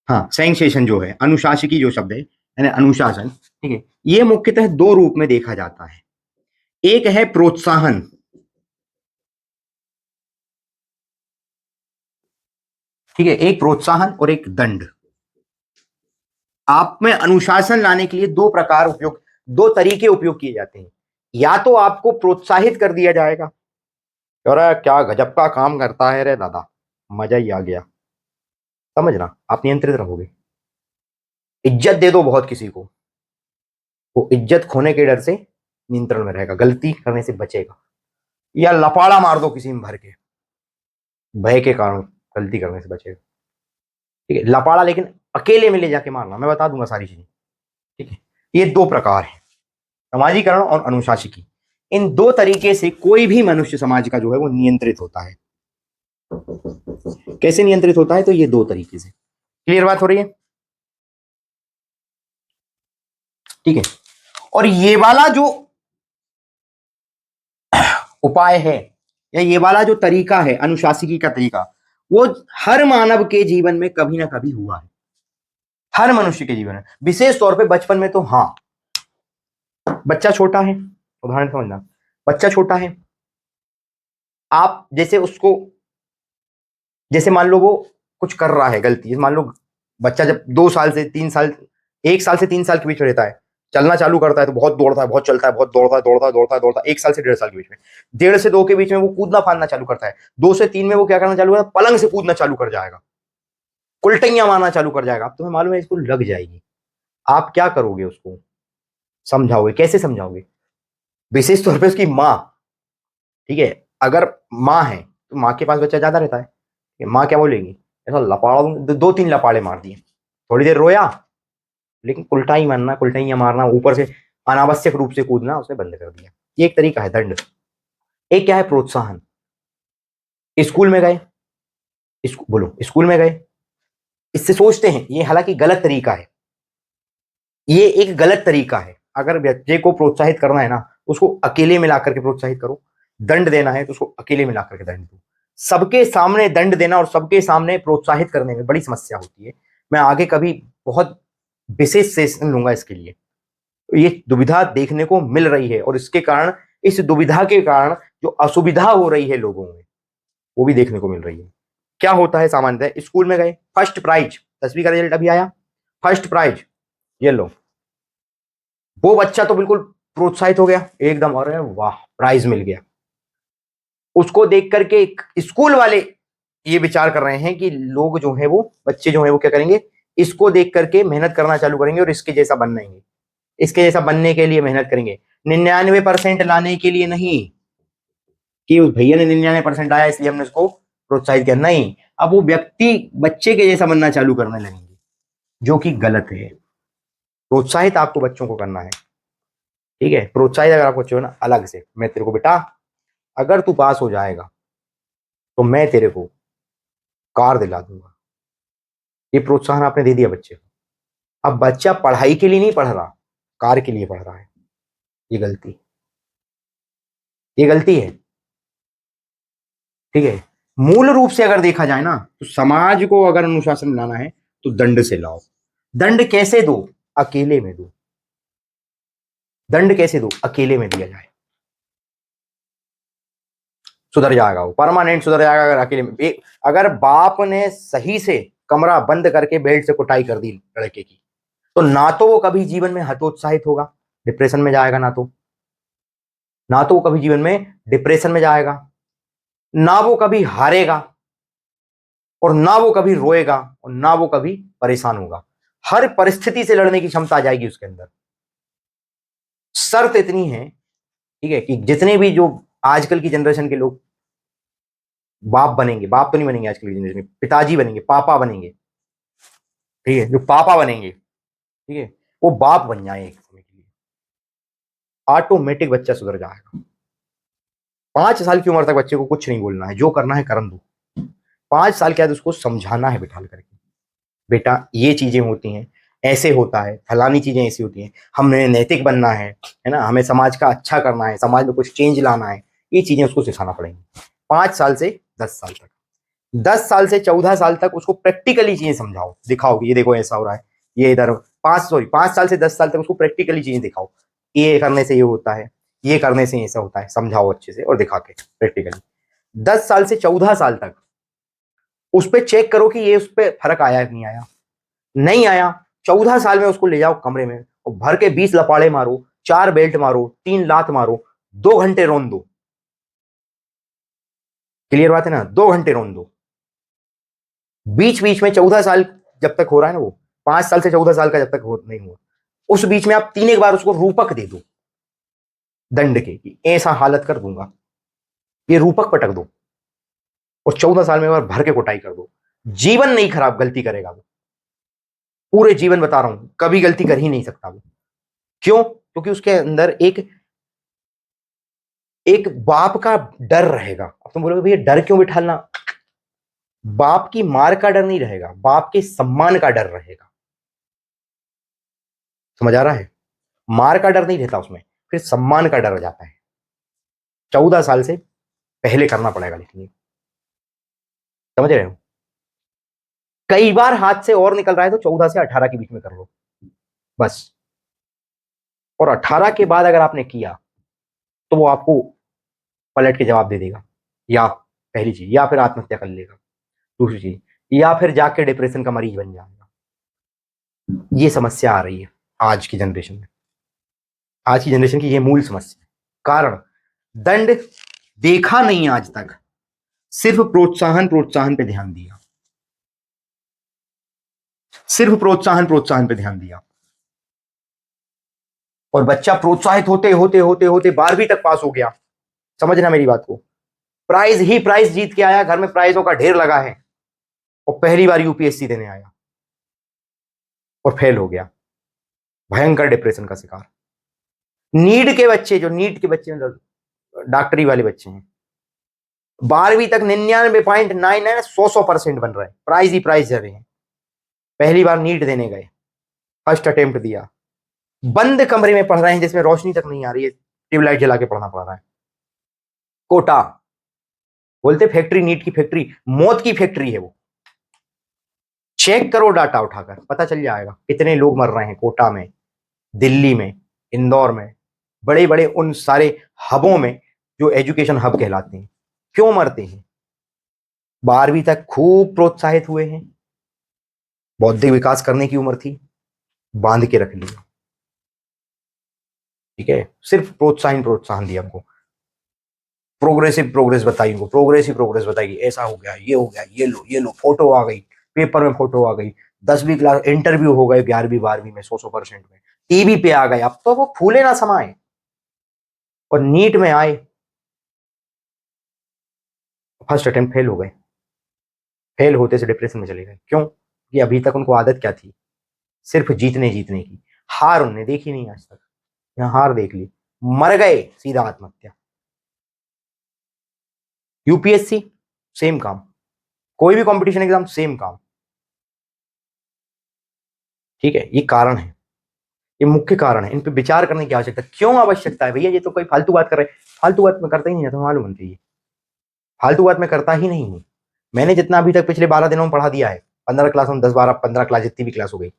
हाँ सेंसेशन जो है, अनुशासकी जो शब्द है यानी अनुशासन, ठीक है, ये मुख्यतः दो रूप में देखा जाता है। एक है प्रोत्साहन, ठीक है, एक प्रोत्साहन और एक दंड। आप में अनुशासन लाने के लिए दो प्रकार उपयोग, दो तरीके उपयोग किए जाते हैं। या तो आपको प्रोत्साहित कर दिया जाएगा, अरे क्या गजब का काम करता है रे दादा, मजा ही आ गया, समझना, आप नियंत्रित रहोगे। इज्जत दे दो बहुत किसी को, वो इज्जत खोने के डर से नियंत्रण में रहेगा, गलती करने से बचेगा। या लपाड़ा मार दो किसी में भर के, भय के कारण गलती करने से बचेगा, ठीक है। लपाड़ा लेकिन अकेले में ले जाके मारना, मैं बता दूंगा सारी चीजें, ठीक है। ये दो प्रकार है, समाजीकरण और अनुशासकी। इन दो तरीके से कोई भी मनुष्य समाज का जो है वो नियंत्रित होता है। कैसे नियंत्रित होता है? तो ये दो तरीके से। क्लियर बात हो रही है? ठीक है। और ये वाला जो उपाय है या ये वाला जो तरीका है, अनुशासकी का तरीका, वो हर मानव के जीवन में कभी ना कभी हुआ है, हर मनुष्य के जीवन में। विशेष तौर पे बचपन में तो हाँ, बच्चा छोटा है, उदाहरण समझना, बच्चा छोटा है, आप जैसे उसको, जैसे मान लो वो कुछ कर रहा है गलती, मान लो बच्चा जब 2 साल से 3 साल, 1 साल से 3 साल के बीच में रहता है, चलना चालू करता है तो बहुत दौड़ता है, बहुत चलता है, बहुत दौड़ता है, दौड़ता है, दौड़ता है, दौड़ता है। 1 साल से 1.5 साल के बीच में, 1.5 से 2 के बीच में वो कूदना फांदना चालू करता है। 2 से 3 में वो क्या करना चालू करता है? पलंग से कूदना चालू कर जाएगा, उल्टियां मारना चालू कर जाएगा। अब तुम्हें मालूम है इसको लग जाएगी, आप क्या करोगे? उसको समझाओगे, कैसे समझाओगे? विशेष तौर पर उसकी माँ, ठीक है, अगर माँ है तो माँ के पास बच्चा ज्यादा रहता है, माँ क्या बोलेगी? ऐसा लपाड़ा दूंगी, 2-3 लपाड़े मार दिए, थोड़ी देर रोया, लेकिन उल्टा ही मारना, उल्टाइयां मारना, ऊपर से अनावश्यक रूप से कूदना उसने बंद कर दिया। ये एक तरीका है दंड। एक क्या है? प्रोत्साहन। स्कूल में गए, बोलो स्कूल में गए, इससे सोचते हैं, ये हालांकि गलत तरीका है, ये एक गलत तरीका है। अगर बच्चे को प्रोत्साहित करना है ना, उसको अकेले में ला करके प्रोत्साहित करो। दंड देना है तो उसको अकेले में ला करके दंड दो। सबके सामने दंड देना और सबके सामने प्रोत्साहित करने में बड़ी समस्या होती है। मैं आगे कभी बहुत विशेष सेशन लूंगा इसके लिए। ये दुविधा देखने को मिल रही है और इसके कारण, इस दुविधा के कारण जो असुविधा हो रही है लोगों में, वो भी देखने को मिल रही है। क्या होता है सामान्यतः? स्कूल में गए, फर्स्ट प्राइज, 10वीं का रिजल्ट अभी आया, फर्स्ट प्राइज, ये लो। वो बच्चा तो बिल्कुल प्रोत्साहित हो गया एकदम, अरे वाह प्राइज मिल गया। उसको देख करके स्कूल वाले ये विचार कर रहे हैं कि लोग जो है वो बच्चे जो है वो क्या करेंगे, इसको देख करके मेहनत करना चालू करेंगे और इसके जैसा बनेंगे, इसके जैसा बनने के लिए मेहनत करेंगे। 99% लाने के लिए नहीं कि उस भैया ने 99% आया इसलिए हमने उसको प्रोत्साहित किया, नहीं। अब वो व्यक्ति बच्चे के जैसा बनना चालू करने लगेंगे, जो कि गलत है। प्रोत्साहित आपको बच्चों को करना है, ठीक है। प्रोत्साहित अगर आपको चाहिए ना, अलग से मैं तेरे को बेटा, अगर तू पास हो जाएगा तो मैं तेरे को कार दिला दूंगा, ये प्रोत्साहन आपने दे दिया बच्चे को। अब बच्चा पढ़ाई के लिए नहीं पढ़ रहा, कार के लिए पढ़ रहा है। ये गलती, ये गलती है, ठीक है। मूल रूप से अगर देखा जाए ना, तो समाज को अगर अनुशासन में लाना है तो दंड से लाओ। दंड कैसे दो? अकेले में दो। दंड कैसे दो? अकेले में दिया जाए, सुधर जाएगा वो, परमानेंट सुधर जाएगा। अगर अकेले में अगर बाप ने सही से कमरा बंद करके बेल्ट से कुटाई कर दी लड़के की, तो ना तो वो कभी जीवन में हतोत्साहित होगा, डिप्रेशन में जाएगा, ना तो वो कभी जीवन में डिप्रेशन में जाएगा, ना वो कभी हारेगा, और ना वो कभी रोएगा, और ना वो कभी परेशान होगा। हर परिस्थिति से लड़ने की क्षमता आ जाएगी उसके अंदर। शर्त इतनी है, ठीक है, कि जितने भी जो आजकल की जनरेशन के लोग बाप बनेंगे, बाप तो नहीं बनेंगे आजकल की जनरेशन में, पिताजी बनेंगे, पापा बनेंगे, ठीक है, जो पापा बनेंगे, ठीक है, वो बाप बन जाए एक समय के लिए, ऑटोमेटिक बच्चा सुधर जाएगा। 5 साल की उम्र तक बच्चे को कुछ नहीं बोलना है, जो करना है करन दो। 5 साल के बाद उसको समझाना है बिठा करके, बेटा ये चीजें होती हैं, ऐसे होता है, फलानी चीजें ऐसी होती हैं, हमें नैतिक बनना है ना, हमें समाज का अच्छा करना है, समाज में कुछ चेंज लाना है, ये चीजें उसको सिखाना पड़ेगी। 5 साल से 10 साल तक, 10 साल से 14 साल तक उसको प्रैक्टिकली चीजें समझाओ, दिखाओ कि ये देखो ऐसा हो रहा है, ये इधर 5 साल से 10 साल तक उसको प्रैक्टिकली चीजें दिखाओ, ये करने से ये होता है, ये करने से ऐसा होता है, समझाओ अच्छे से और दिखा के प्रैक्टिकली। 10 साल से 14 साल तक उस पर चेक करो कि ये उस पर फर्क आया कि नहीं आया। नहीं आया, 14 साल में उसको ले जाओ कमरे में और भर के 20 लपाड़े मारो, 4 बेल्ट मारो, 3 लात मारो, 2 घंटे रोन दो। क्लियर बात है ना? 2 घंटे रोन दो। बीच बीच में 14 साल जब तक हो रहा है ना, वो 5 साल से 14 साल का जब तक हो नहीं हुआ, उस बीच में आप 3 एक बार उसको रूपक दे दो दंड के, कि ऐसा हालत कर दूंगा, ये रूपक पटक दो, और 14 साल में एक बार भर के कुटाई कर दो। जीवन नहीं खराब, गलती करेगा वो, पूरे जीवन बता रहा हूं, कभी गलती कर ही नहीं सकता वो। क्यों? क्योंकि उसके अंदर एक एक बाप का डर रहेगा। अब तुम बोलोगे भैया डर क्यों बिठालना? बाप की मार का डर नहीं रहेगा, बाप के सम्मान का डर रहेगा। समझ आ रहा है? मार का डर नहीं रहता उसमें, फिर सम्मान का डर हो जाता है। 14 साल से पहले करना पड़ेगा, लेकिन समझ रहे हो? कई बार हाथ से और निकल रहा है तो 14 से 18 के बीच में कर लो बस। और 18 के बाद अगर आपने किया तो वो आपको पलट के जवाब दे देगा, या पहली चीज, या फिर आत्महत्या कर लेगा, दूसरी चीज, या फिर जाके डिप्रेशन का मरीज बन जाएगा। ये समस्या आ रही है आज की जनरेशन में, आज की जनरेशन की ये मूल समस्या है। कारण दंड देखा नहीं आज तक, सिर्फ प्रोत्साहन प्रोत्साहन पे ध्यान दिया, सिर्फ प्रोत्साहन प्रोत्साहन पे ध्यान दिया, और बच्चा प्रोत्साहित होते होते होते होते 12वीं तक पास हो गया। समझना मेरी बात को, प्राइज ही प्राइज जीत के आया, घर में प्राइजों का ढेर लगा है, और पहली बार यूपीएससी देने आया और फेल हो गया, भयंकर डिप्रेशन का शिकार। नीट के बच्चे, जो नीट के बच्चे मतलब डॉक्टरी वाले बच्चे हैं, 12वीं तक 99.99 100% बन रहे हैं, प्राइज ही प्राइज दे रहे हैं। पहली बार नीट देने गए, फर्स्ट अटेम्प्ट दिया, बंद कमरे में पढ़ रहे हैं जिसमें रोशनी तक नहीं आ रही है, ट्यूबलाइट जला के पढ़ना पड़ रहा है। कोटा बोलते फैक्ट्री, नीट की फैक्ट्री, मौत की फैक्ट्री है वो। चेक करो डाटा उठाकर, पता चल जाएगा कितने लोग मर रहे हैं कोटा में, दिल्ली में, इंदौर में, बड़े बड़े उन सारे हबों में जो एजुकेशन हब कहलाते हैं। क्यों मरते हैं? 12वीं तक खूब प्रोत्साहित हुए हैं, बौद्धिक विकास करने की उम्र थी, बांध के रख लिया, ठीक है, सिर्फ प्रोत्साहन प्रोत्साहन दिया हमको। प्रोग्रेसिव प्रोग्रेस बताई उनको, प्रोग्रेसिव प्रोग्रेस बताई, ऐसा हो गया, ये हो गया, ये लो फोटो आ गई, पेपर में फोटो आ गई, 10वीं क्लास इंटरव्यू हो गए 11वीं 12वीं में 100% में, टीवी पे आ गए। अब तो वो फूले ना समाये। और नीट में आए, फर्स्ट अटेम्प्ट फेल हो गए, फेल होते से डिप्रेशन में चले गए। क्यों? कि अभी तक उनको आदत क्या थी? सिर्फ जीतने जीतने की। हार उनने देखी नहीं आज तक, यहाँ हार देख ली, मर गए, सीधा आत्महत्या। यूपीएससी सेम काम, कोई भी कंपटीशन एग्जाम सेम काम। ठीक है, ये कारण है, ये मुख्य कारण है, इन पे विचार करने की आवश्यकता। क्यों आवश्यकता है भैया? ये तो कोई फालतू बात कर रहे हैं, फालतू बात में करता ही नहीं है, तो मालूम है ये फालतू बात में करता ही नहीं हूं। मैंने जितना अभी तक पिछले 12 दिनों में पढ़ा दिया है, 15 क्लास में, 10 12 15 क्लास, जितनी भी क्लास हो गई,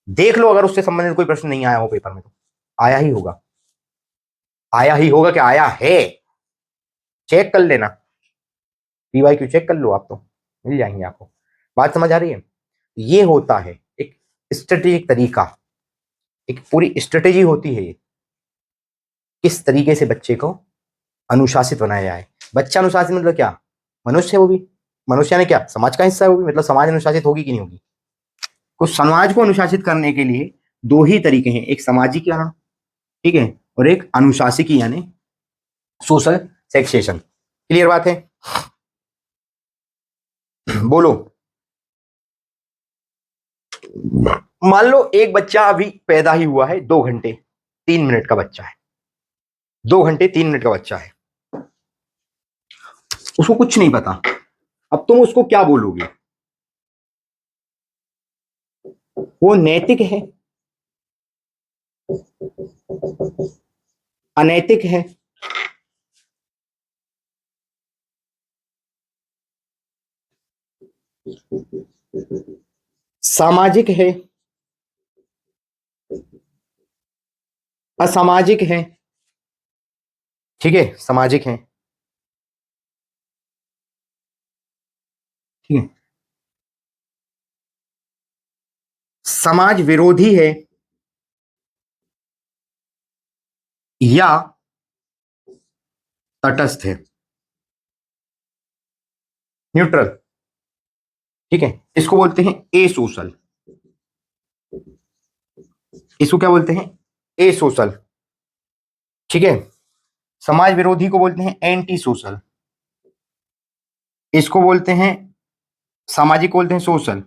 देख लो, अगर उससे संबंधित कोई प्रश्न नहीं आया हो पेपर में तो आया ही होगा, आया ही होगा, क्या आया है, चेक कर लेना, पीवाईक्यू चेक कर लो, आप तो मिल जाएंगे आपको। बात समझ आ रही है? ये होता है एक स्ट्रेटेजिक तरीका, एक पूरी स्ट्रेटेजी होती है ये, किस तरीके से बच्चे को अनुशासित बनाया जाए। बच्चा अनुशासित मतलब क्या? मनुष्य है वो भी, मनुष्य ने क्या, समाज का हिस्सा है वो भी, मतलब समाज अनुशासित होगी कि नहीं होगी? कुछ समाज को अनुशासित करने के लिए दो ही तरीके हैं, एक सामाजिक कारण, ठीक है, और एक अनुशासिकी यानी सोशल सेक्सेशन। क्लियर बात है? बोलो। मान लो एक बच्चा अभी पैदा ही हुआ है, 2 घंटे 3 मिनट का बच्चा है, 2 घंटे 3 मिनट का बच्चा है, उसको कुछ नहीं पता। अब तुम उसको क्या बोलोगे? वो नैतिक है, अनैतिक है, सामाजिक है, असामाजिक है? ठीक है, सामाजिक है, ठीक है, समाज विरोधी है, या तटस्थ है, न्यूट्रल। ठीक है, इसको बोलते हैं ए सोशल, इसको क्या बोलते हैं? ए सोशल। ठीक है, समाज विरोधी को बोलते हैं एंटी सोशल, इसको बोलते हैं सामाजिक को बोलते हैं सोशल,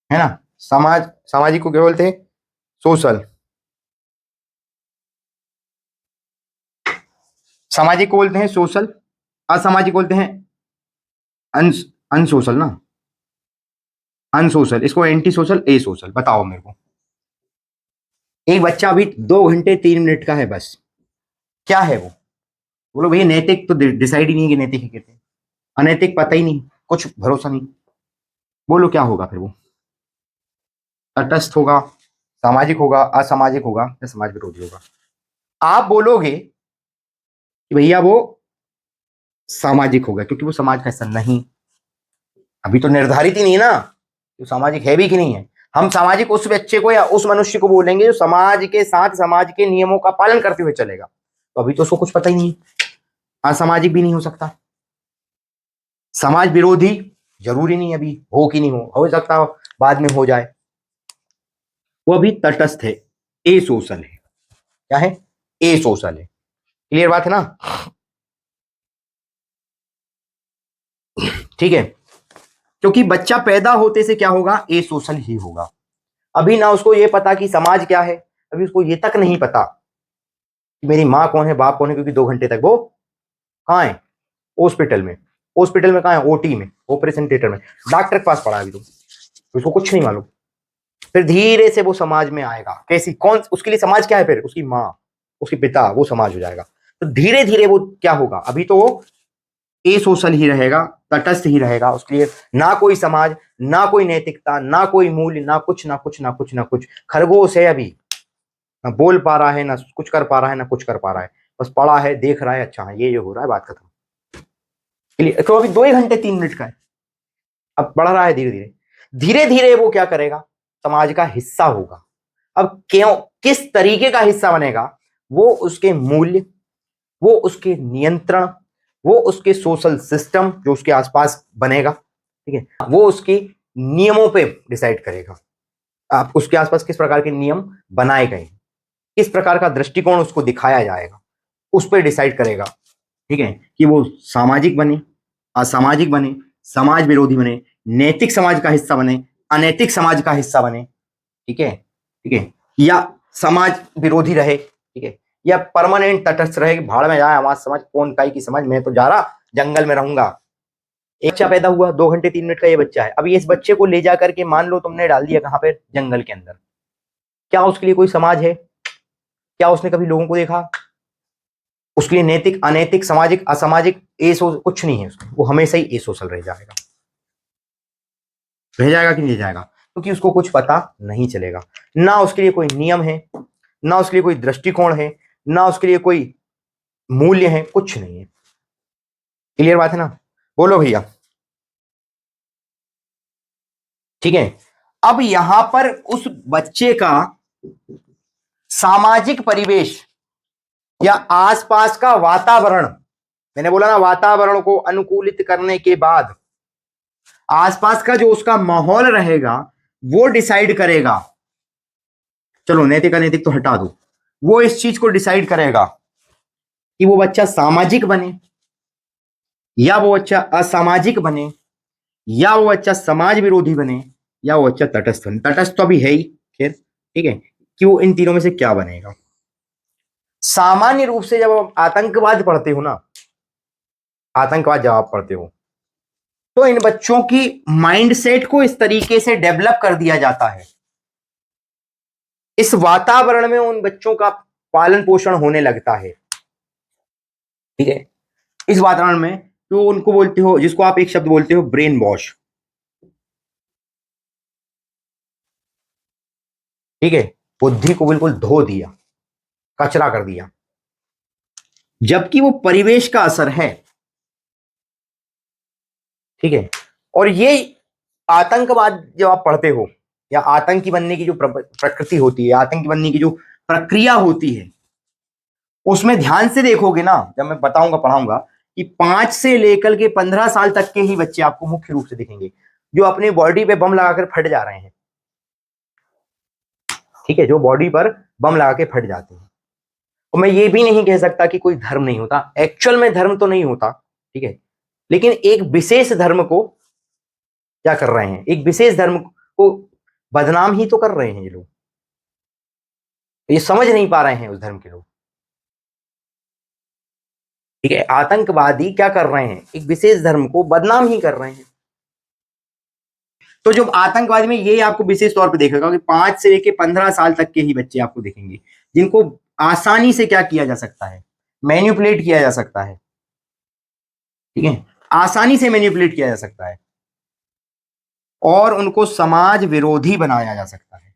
है ना? सामाजिक को क्या बोलते हैं? सोशल। सामाजिक को बोलते हैं सोशल, असामाजिक बोलते हैं अनसोशल ना, अनसोशल। इसको एंटी सोशल, ए सोशल। बताओ मेरे को, एक बच्चा अभी 2 घंटे 3 मिनट का है बस, क्या है वो? बोलो भैया, नैतिक तो डिसाइड ही नहीं कि नैतिक है कहते हैं, अनैतिक पता ही नहीं, कुछ भरोसा नहीं। बोलो क्या होगा फिर वो? तटस्थ होगा, सामाजिक होगा, असामाजिक होगा, या समाज विरोधी होगा? आप बोलोगे कि भैया वो सामाजिक होगा, क्योंकि वो समाज का हिस्सा नहीं, अभी तो निर्धारित ही नहीं है ना तो सामाजिक है भी कि नहीं है। हम सामाजिक उस बच्चे को या उस मनुष्य को बोलेंगे जो समाज के साथ समाज के नियमों का पालन करते हुए चलेगा, तो अभी तो उसको कुछ पता ही नहीं है, असामाजिक भी नहीं हो सकता। समाज विरोधी जरूरी नहीं अभी हो कि नहीं हो सकता बाद में हो जाए। वो अभी तटस्थ है, ए सोशल है। क्या है? ए सोशल है। क्लियर बात है ना? ठीक है, क्योंकि बच्चा पैदा होते से क्या होगा? ए सोशल ही होगा। अभी ना उसको ये पता कि समाज क्या है, अभी उसको ये तक नहीं पता कि मेरी माँ कौन है, बाप कौन है, क्योंकि 2 घंटे तक वो कहाँ है? हॉस्पिटल में। हॉस्पिटल में कहाँ है? ओटी में, ऑपरेशन थिएटर में, डॉक्टर के पास पड़ा है अभी तो उसको कुछ नहीं मालूम। फिर धीरे से वो समाज में आएगा, कैसी, कौन, उसके लिए समाज क्या है? फिर उसकी माँ, उसके पिता, वो समाज हो जाएगा। तो धीरे धीरे वो क्या होगा? अभी तो वो ए सोशल ही रहेगा, तटस्थ ही रहेगा, उसके लिए ना कोई समाज, ना कोई नैतिकता, ना कोई मूल्य, ना कुछ ना कुछ ना कुछ ना कुछ। खरगोश है अभी, ना बोल पा रहा है, ना कुछ कर पा रहा है, ना कुछ कर पा रहा है, बस पड़ा है, देख रहा है, अच्छा है ये हो रहा है, बात खत्म। तो अभी 2 घंटे 3 मिनट का है, अब बढ़ रहा है धीरे धीरे, धीरे धीरे वो क्या करेगा? समाज का हिस्सा होगा। अब क्यों, किस तरीके का हिस्सा बनेगा? वो उसके मूल्य, वो उसके नियंत्रण, वो उसके सोशल सिस्टम जो उसके आसपास बनेगा, ठीक है, वो उसके नियमों पे डिसाइड करेगा। आप उसके आसपास किस प्रकार के नियम बनाए गए, किस प्रकार का दृष्टिकोण उसको दिखाया जाएगा, उस पर डिसाइड करेगा, ठीक है, कि वो सामाजिक बने, असामाजिक बने, समाज विरोधी बने, नैतिक समाज का हिस्सा बने, अनैतिक समाज का हिस्सा बने, ठीक है, ठीक है, या समाज विरोधी रहे, ठीक है, या परमानेंट तटस्थ रहे, भाड़ में जाए हमारा समाज, कौन काई की समाज, मैं तो जा रहा जंगल में रहूंगा। एक बच्चा पैदा हुआ 2 घंटे 3 मिनट का ये बच्चा है, अभी इस बच्चे को ले जा करके मान लो तुमने डाल दिया कहां पे, जंगल के अंदर, क्या उसके लिए कोई समाज है? क्या उसने कभी लोगों को देखा? उसके लिए नैतिक, अनैतिक, सामाजिक, असामाजिक कुछ नहीं है उसमें, वो हमेशा ही ए सोशल रह जाएगा। रह जाएगा कि नहीं रह जाएगा? क्योंकि उसको कुछ पता नहीं चलेगा, ना उसके लिए कोई नियम है, ना उसके लिए कोई दृष्टिकोण है, ना उसके लिए कोई मूल्य है, कुछ नहीं है। क्लियर बात है ना? बोलो भैया। ठीक है, अब यहां पर उस बच्चे का सामाजिक परिवेश या आसपास का वातावरण, मैंने बोला ना वातावरण को अनुकूलित करने के बाद आसपास का जो उसका माहौल रहेगा वो डिसाइड करेगा, चलो नैतिक अनैतिक तो हटा दो, वो इस चीज को डिसाइड करेगा कि वो बच्चा सामाजिक बने या वो बच्चा असामाजिक बने, या वो बच्चा समाज विरोधी बने, या वो बच्चा तटस्थ बने। तटस्थ तो अभी है ही, खैर ठीक है, कि वो इन तीनों में से क्या बनेगा। सामान्य रूप से जब आप आतंकवाद पढ़ते हो ना, आतंकवाद जब आप पढ़ते हो तो इन बच्चों की माइंडसेट को इस तरीके से डेवलप कर दिया जाता है, इस वातावरण में उन बच्चों का पालन पोषण होने लगता है, ठीक है, इस वातावरण में तो उनको बोलते हो, जिसको आप एक शब्द बोलते हो ब्रेन वॉश, ठीक है, बुद्धि को बिल्कुल धो दिया, कचरा कर दिया, जबकि वो परिवेश का असर है, ठीक है। और ये आतंकवाद जब आप पढ़ते हो या आतंकी बनने की जो प्रकृति होती है, आतंकी बनने की जो प्रक्रिया होती है, उसमें ध्यान से देखोगे ना, जब मैं बताऊंगा पढ़ाऊंगा, कि 5 से लेकर के 15 साल तक के ही बच्चे आपको मुख्य रूप से दिखेंगे जो अपनी बॉडी पे बम लगाकर फट जा रहे हैं, ठीक है, जो बॉडी पर बम लगा के फट जाते हैं। और मैं ये भी नहीं कह सकता कि कोई धर्म नहीं होता, एक्चुअल में धर्म तो नहीं होता, ठीक है, लेकिन एक विशेष धर्म को क्या कर रहे हैं, एक विशेष धर्म को बदनाम ही तो कर रहे हैं ये लोग, ये समझ नहीं पा रहे हैं उस धर्म के लोग, ठीक है। आतंकवादी क्या कर रहे हैं, एक विशेष धर्म को बदनाम ही कर रहे हैं। तो जो आतंकवादी में ये आपको विशेष तौर पे देखेगा कि 5 से लेके 15 साल तक के ही बच्चे आपको दिखेंगे जिनको आसानी से क्या किया जा सकता है, मैनिपुलेट किया जा सकता है, ठीक है, आसानी से मैनिपुलेट किया जा सकता है और उनको समाज विरोधी बनाया जा सकता है।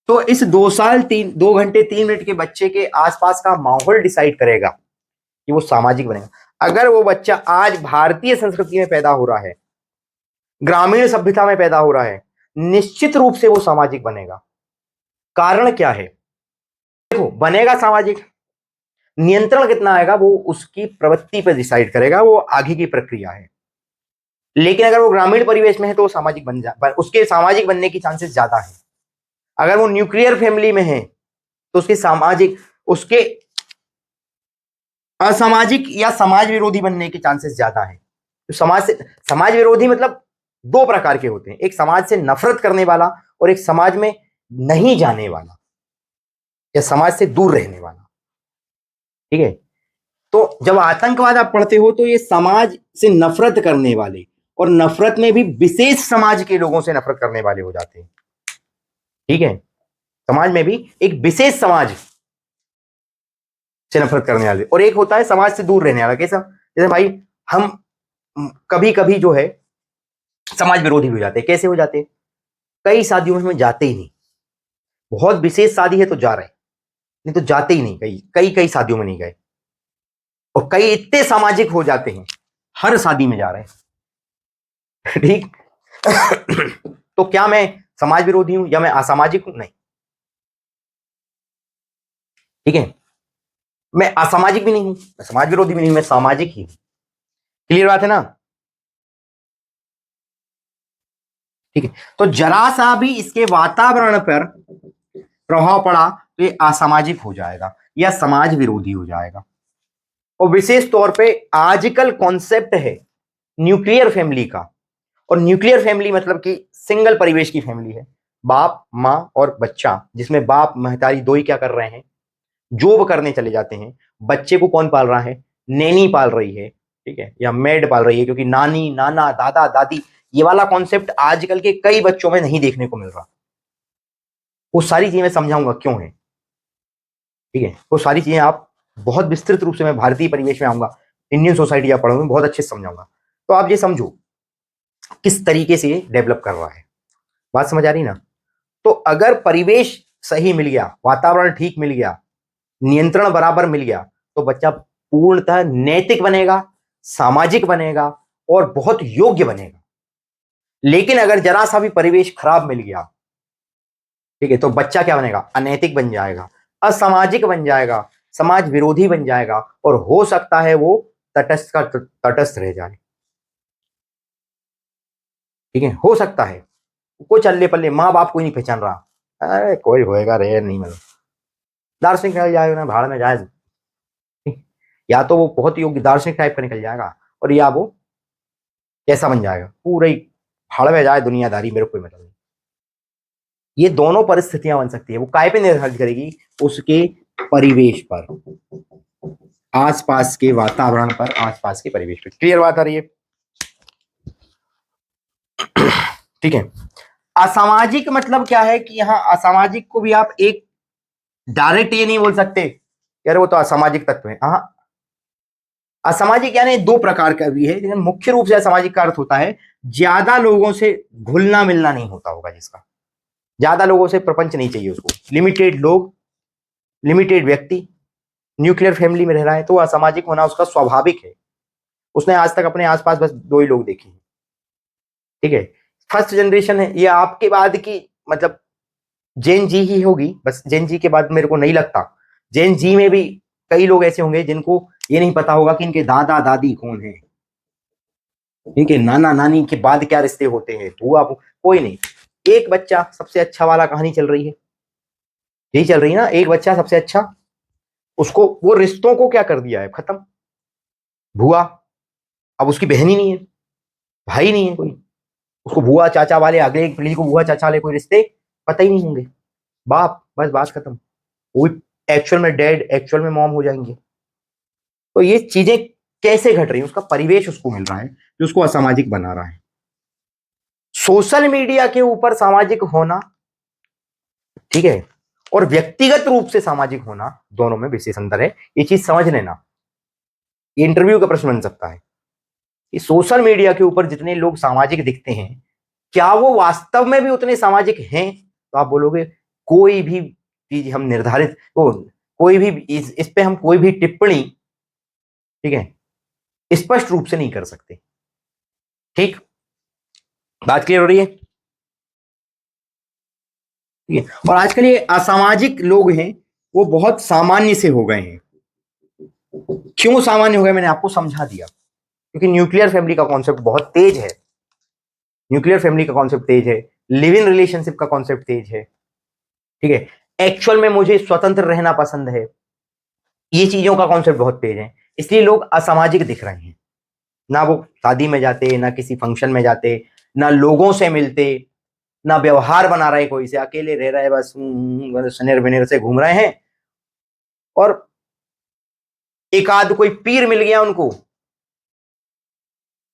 तो इस 2 घंटे 3 मिनट के बच्चे के आसपास का माहौल डिसाइड करेगा कि वो सामाजिक बनेगा। अगर वो बच्चा आज भारतीय संस्कृति में पैदा हो रहा है, ग्रामीण सभ्यता में पैदा हो रहा है, निश्चित रूप से वो सामाजिक बनेगा। कारण क्या है? देखो, बनेगा सामाजिक, नियंत्रण कितना आएगा वो उसकी प्रवृत्ति पर डिसाइड करेगा, वो आगे की प्रक्रिया है। लेकिन अगर वो ग्रामीण परिवेश में है तो वो सामाजिक उसके सामाजिक बनने की चांसेस ज्यादा है। अगर वो न्यूक्लियर फैमिली में है तो उसके सामाजिक, उसके असामाजिक या समाज विरोधी बनने के चांसेस ज्यादा है। तो समाज विरोधी मतलब 2 प्रकार के होते हैं, एक समाज से नफरत करने वाला और एक समाज में नहीं जाने वाला या समाज से दूर रहने वाला, ठीक है। तो जब आतंकवाद आप पढ़ते हो तो ये समाज से नफरत करने वाले, और नफरत में भी विशेष समाज के लोगों से नफरत करने वाले हो जाते हैं, ठीक है, समाज में भी एक विशेष समाज से नफरत करने वाले, और एक होता है समाज से दूर रहने वाला। कैसा? जैसे भाई हम कभी कभी जो है समाज विरोधी भी हो जाते हैं। कैसे हो जाते हैं? कई शादियों में हम जाते ही नहीं, बहुत विशेष शादी है तो जा रहे हैं, नहीं तो जाते ही नहीं, कई कई कई शादियों में नहीं गए, और कई इतने सामाजिक हो जाते हैं हर शादी में जा रहे हैं ठीक तो क्या मैं समाज विरोधी हूं या मैं असामाजिक हूं? नहीं, ठीक है। मैं असामाजिक भी नहीं हूं, मैं समाज विरोधी भी नहीं, मैं सामाजिक ही हूं। क्लियर बात है ना? ठीक है, तो जरा सा भी इसके वातावरण पर प्रभाव पड़ा तो ये असामाजिक हो जाएगा या समाज विरोधी हो जाएगा। और विशेष तौर पे आजकल कॉन्सेप्ट है न्यूक्लियर फैमिली का। और न्यूक्लियर फैमिली मतलब कि सिंगल परिवेश की फैमिली है, बाप माँ और बच्चा, जिसमें बाप महतारी दो ही क्या कर रहे हैं, जॉब करने चले जाते हैं। बच्चे को कौन पाल रहा है? नैनी पाल रही है, ठीक है, या मेड पाल रही है, क्योंकि नानी नाना दादा दादी ये वाला कॉन्सेप्ट आजकल के कई बच्चों में नहीं देखने को मिल रहा। वो सारी चीजें मैं समझाऊंगा क्यों है, ठीक है, वो सारी चीजें आप बहुत विस्तृत रूप से, मैं भारतीय परिवेश में आऊंगा, इंडियन सोसाइटी आप पढ़ोगे, बहुत अच्छे से समझाऊंगा। तो आप ये समझो किस तरीके से ये डेवलप कर रहा है। बात समझ आ रही ना? तो अगर परिवेश सही मिल गया, वातावरण ठीक मिल गया, नियंत्रण बराबर मिल गया, तो बच्चा पूर्णतः नैतिक बनेगा, सामाजिक बनेगा और बहुत योग्य बनेगा। लेकिन अगर जरा सा भी परिवेश खराब मिल गया, ठीक है, तो बच्चा क्या बनेगा? अनैतिक बन जाएगा, असामाजिक बन जाएगा, समाज विरोधी बन जाएगा, और हो सकता है वो तटस्थ का तटस्थ रह जाए। ठीक है, हो सकता है कोई चलने पल्ले माँ बाप कोई नहीं पहचान रहा, अरे कोई होएगा रे, नहीं मतलब दार्शनिक निकल जाएगा ना, भाड़ में जाए। या तो वो बहुत योग्य दार्शनिक टाइप का निकल जाएगा, और या वो कैसा बन जाएगा, पूरे ही भाड़ में जाए दुनियादारी, मेरे को कोई मतलब नहीं। ये दोनों परिस्थितियां बन सकती है, वो काय पे निर्धारित करेगी? उसके परिवेश पर, आसपास के वातावरण पर, आसपास के परिवेश पर। क्लियर बात आ रही है? ठीक है। असामाजिक मतलब क्या है कि यहाँ असामाजिक को भी आप एक डायरेक्ट ये नहीं बोल सकते यार वो तो असामाजिक तत्व है। हाँ, असामाजिक यानी दो प्रकार का भी है, लेकिन मुख्य रूप से असामाजिक का अर्थ होता है ज्यादा लोगों से घुलना मिलना नहीं होता होगा, जिसका ज्यादा लोगों से प्रपंच नहीं चाहिए उसको, लिमिटेड लोग, लिमिटेड व्यक्ति, न्यूक्लियर फैमिली में रह रहा है, तो असामाजिक होना उसका स्वाभाविक है। उसने आज तक अपने आसपास बस दो ही लोग देखे हैं। ठीक है, फर्स्ट जनरेशन है ये, आपके बाद की मतलब जेन जी ही होगी, बस जेन जी के बाद मेरे को नहीं लगता। जेन जी में भी कई लोग ऐसे होंगे जिनको ये नहीं पता होगा कि इनके दादा दादी कौन है, ठीक है, नाना नानी के बाद क्या रिश्ते होते हैं, बुआ कोई नहीं। एक बच्चा सबसे अच्छा वाला कहानी चल रही है, यही चल रही है ना, एक बच्चा सबसे अच्छा, उसको वो रिश्तों को क्या कर दिया है, खत्म। बुआ, अब उसकी बहन ही नहीं है, भाई नहीं है कोई, उसको बुआ चाचा वाले, अगले एक पीढ़ी को बुआ चाचा वाले कोई रिश्ते पता ही नहीं होंगे। बाप, बस बात खत्म। वो एक्चुअल में डैड, एक्चुअल में मॉम हो जाएंगे। तो ये चीजें कैसे घट रही है? उसका परिवेश उसको मिल रहा है जो उसको असामाजिक बना रहा है। सोशल मीडिया के ऊपर सामाजिक होना, ठीक है, और व्यक्तिगत रूप से सामाजिक होना, दोनों में विशेष अंतर है, ये चीज समझ लेना। ये इंटरव्यू का प्रश्न बन सकता है कि सोशल मीडिया के ऊपर जितने लोग सामाजिक दिखते हैं, क्या वो वास्तव में भी उतने सामाजिक हैं? तो आप बोलोगे कोई भी चीज हम निर्धारित वो, कोई भी इस पे हम कोई भी टिप्पणी, ठीक है, स्पष्ट रूप से नहीं कर सकते। ठीक, बात क्लियर हो रही है? ठीक है, और आजकल ये असामाजिक लोग हैं वो बहुत सामान्य से हो गए हैं। क्यों सामान्य हो गए, मैंने आपको समझा दिया। क्योंकि न्यूक्लियर फैमिली का कॉन्सेप्ट बहुत तेज है, न्यूक्लियर फैमिली का कॉन्सेप्ट तेज है, लिव इन रिलेशनशिप का कॉन्सेप्ट तेज है, ठीक है, एक्चुअल में मुझे स्वतंत्र रहना पसंद है, ये चीजों का कॉन्सेप्ट बहुत तेज है, इसलिए लोग असामाजिक दिख रहे हैं। ना वो शादी में जाते, ना किसी फंक्शन में जाते, ना लोगों से मिलते, ना व्यवहार बना रहे, कोई से अकेले रह रहे, बस सनेर बिनेर से घूम रहे हैं। और एक आध कोई पीर मिल गया उनको।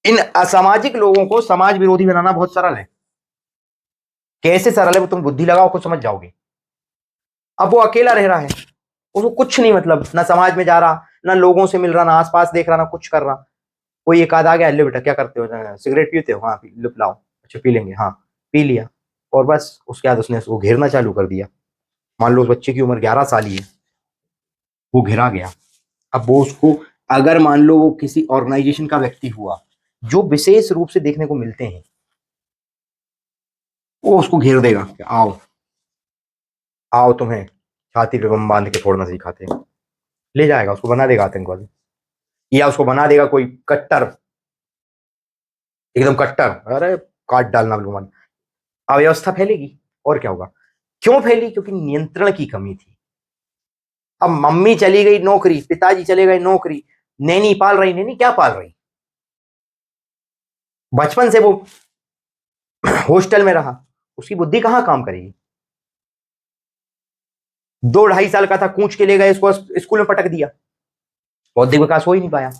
इन असामाजिक लोगों को समाज विरोधी बनाना बहुत सरल है। कैसे सरल है वो तुम बुद्धि लगाओ, कुछ समझ जाओगे। अब वो अकेला रह रहा है, उसको कुछ नहीं मतलब, ना समाज में जा रहा, ना लोगों से मिल रहा, ना आसपास देख रहा, ना कुछ कर रहा। कोई एक आध आ गया, ले बेटा क्या करते हो, सिगरेट पीते हो, हाँ लो लाओ, अच्छा पी लेंगे, हाँ पी लिया। और बस उसके बाद उसने उसको घेरना चालू कर दिया। मान लो उस बच्चे की उम्र 11 साल ही है, वो घिरा गया। अब वो उसको, अगर मान लो वो किसी ऑर्गेनाइजेशन का व्यक्ति हुआ, जो विशेष रूप से देखने को मिलते हैं, वो उसको घेर देगा कि आओ आओ, तुम्हें छाती पे बम बांध के छोड़ना सिखाते हैं। ले जाएगा, उसको बना देगा आतंकवादी, या उसको बना देगा कोई कट्टर, एकदम कट्टर, अरे काट डालना बिल्कुल। अव्यवस्था फैलेगी और क्या होगा। क्यों फैली? क्योंकि नियंत्रण की कमी थी। अब मम्मी चली गई नौकरी, पिताजी चले गए नौकरी, नैनी पाल रही। नैनी क्या पाल रही? बचपन से वो हॉस्टल में रहा, उसकी बुद्धि कहां काम करेगी। 2 ढाई साल का था, कूच के ले गए इसको, स्कूल में पटक दिया, बौद्धिक विकास हो ही नहीं पाया।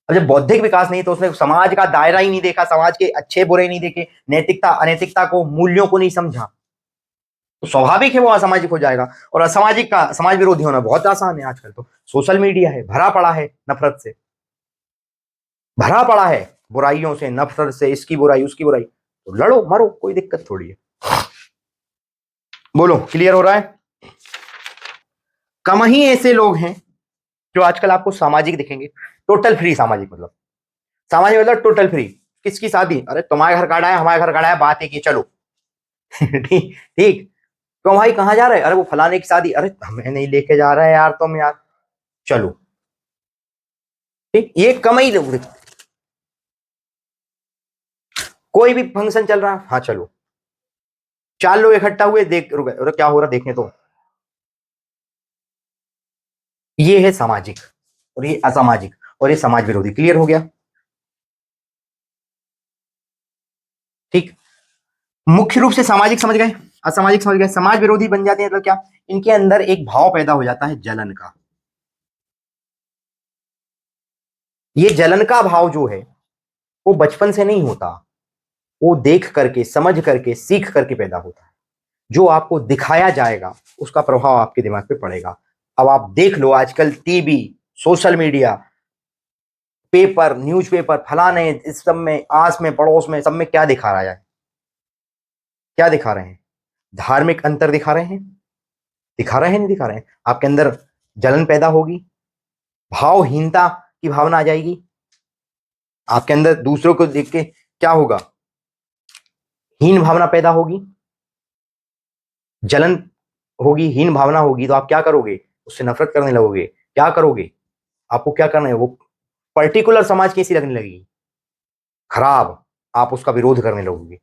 अब जब बौद्धिक विकास नहीं तो उसने समाज का दायरा ही नहीं देखा, समाज के अच्छे बुरे नहीं देखे, नैतिकता अनैतिकता को, मूल्यों को नहीं समझा, तो स्वाभाविक है वो असामाजिक हो जाएगा। और असामाजिक का समाज विरोधी होना बहुत आसान है। आजकल तो सोशल मीडिया है, भरा पड़ा है नफरत से, भरा पड़ा है बुराइयों से, नफरत से, इसकी बुराई उसकी बुराई, तो लड़ो मरो, कोई दिक्कत थोड़ी है। बोलो, क्लियर हो रहा है? कम ही ऐसे लोग हैं जो आजकल आपको सामाजिक दिखेंगे। टोटल फ्री सामाजिक मतलब, सामाजिक मतलब टोटल फ्री। किसकी शादी? अरे तुम्हारे घर गाड़ा है, हमारे घर गाड़ा है, बात है कि चलो ठीक ठीक। क्यों भाई, कहाँ जा रहे हैं? अरे वो फलाने की शादी, अरे हमें नहीं लेके जा रहा है यार तुम, यार चलो। ठीक, ये कम ही लोग दिखते। कोई भी फंक्शन चल रहा, हाँ चलो, 4 लोग इकट्ठा हुए, देख रुके, अरे क्या हो रहा देखने तो। ये है सामाजिक, और ये असामाजिक, और ये समाज विरोधी। क्लियर हो गया? ठीक। मुख्य रूप से सामाजिक समझ गए, असामाजिक समझ गए, समाज विरोधी बन जाते हैं मतलब क्या? इनके अंदर एक भाव पैदा हो जाता है जलन का। ये जलन का भाव जो है वो बचपन से नहीं होता, वो देख करके, समझ करके, सीख करके पैदा होता है। जो आपको दिखाया जाएगा उसका प्रभाव आपके दिमाग पे पड़ेगा। अब आप देख लो, आजकल TV, social media, paper, newspaper, फलाने, इस सब में, आस में, पड़ोस में, सब में क्या दिखा रहा है? क्या दिखा रहे हैं? धार्मिक अंतर दिखा रहे हैं? दिखा रहे हैं, नहीं दिखा रहे हैं? आपके अंदर जलन पैदा होगी, भावहीनता की भावना आ जाएगी आपके अंदर, दूसरों को देख के क्या होगा? हीन भावना पैदा होगी, जलन होगी, हीन भावना होगी, तो आप क्या करोगे? उससे नफरत करने लगोगे। क्या करोगे? आपको क्या करना है? वो पर्टिकुलर समाज कैसी लगने लगेगी? खराब। आप उसका विरोध करने लगोगे।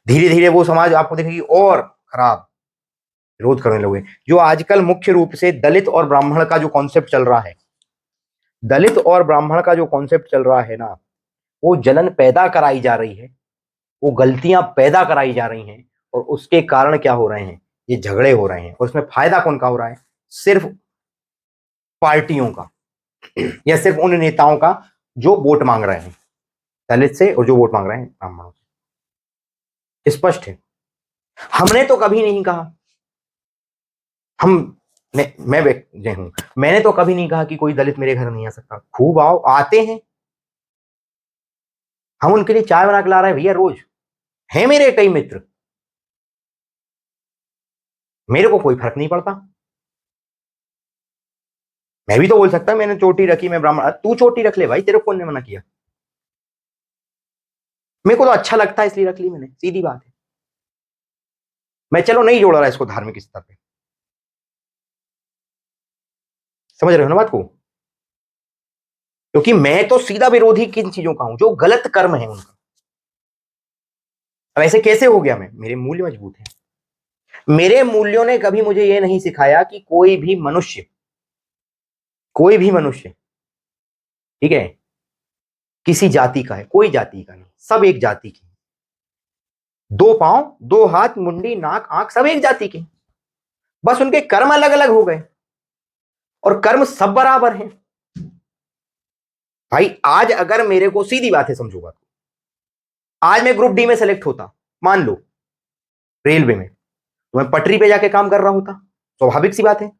धीरे धीरे वो समाज आपको दिखेगी और खराब, विरोध करने लगोगे। जो आजकल मुख्य रूप से दलित और ब्राह्मण का जो कॉन्सेप्ट चल रहा है, दलित और ब्राह्मण का जो कॉन्सेप्ट चल रहा है ना, वो जलन पैदा कराई जा रही है, वो गलतियां पैदा कराई जा रही हैं, और उसके कारण क्या हो रहे हैं? ये झगड़े हो रहे हैं। और उसमें फायदा कौन का हो रहा है? सिर्फ पार्टियों का, या सिर्फ उन नेताओं का जो वोट मांग रहे हैं दलित से, और जो वोट मांग रहे हैं ब्राह्मणों से। स्पष्ट है। हमने तो कभी नहीं कहा, हम मैं व्यक्ति हूं, मैंने तो कभी नहीं कहा कि कोई दलित मेरे घर नहीं आ सकता। खूब आओ, आते हैं, हम उनके लिए चाय बना के ला रहे हैं भैया रोज। है मेरे कई मित्र, मेरे को कोई फर्क नहीं पड़ता। मैं भी तो बोल सकता मैंने चोटी रखी, मैं ब्राह्मण, तू चोटी रख ले भाई, तेरे को कौन ने मना किया? मेरे को तो अच्छा लगता है इसलिए रख ली मैंने, सीधी बात है। मैं चलो नहीं जोड़ रहा इसको धार्मिक स्तर पे, समझ रहे हो ना बात को? क्योंकि मैं तो सीधा विरोधी किन चीजों का हूं? जो गलत कर्म है उनका। अब ऐसे कैसे हो गया? मैं, मेरे मूल्य मजबूत हैं। मेरे मूल्यों ने कभी मुझे यह नहीं सिखाया कि कोई भी मनुष्य, कोई भी मनुष्य, ठीक है, किसी जाति का है। कोई जाति का नहीं, सब एक जाति के। 2 पांव, 2 हाथ, मुंडी, नाक, आंख, सब एक जाति के। बस उनके कर्म अलग अलग हो गए, और कर्म सब बराबर हैं। भाई आज अगर मेरे को, सीधी बात है समझूंगा, आज मैं ग्रुप डी में सेलेक्ट होता, मान लो रेलवे में, तो मैं पटरी पे जाके काम कर रहा होता। स्वाभाविक सी बात है,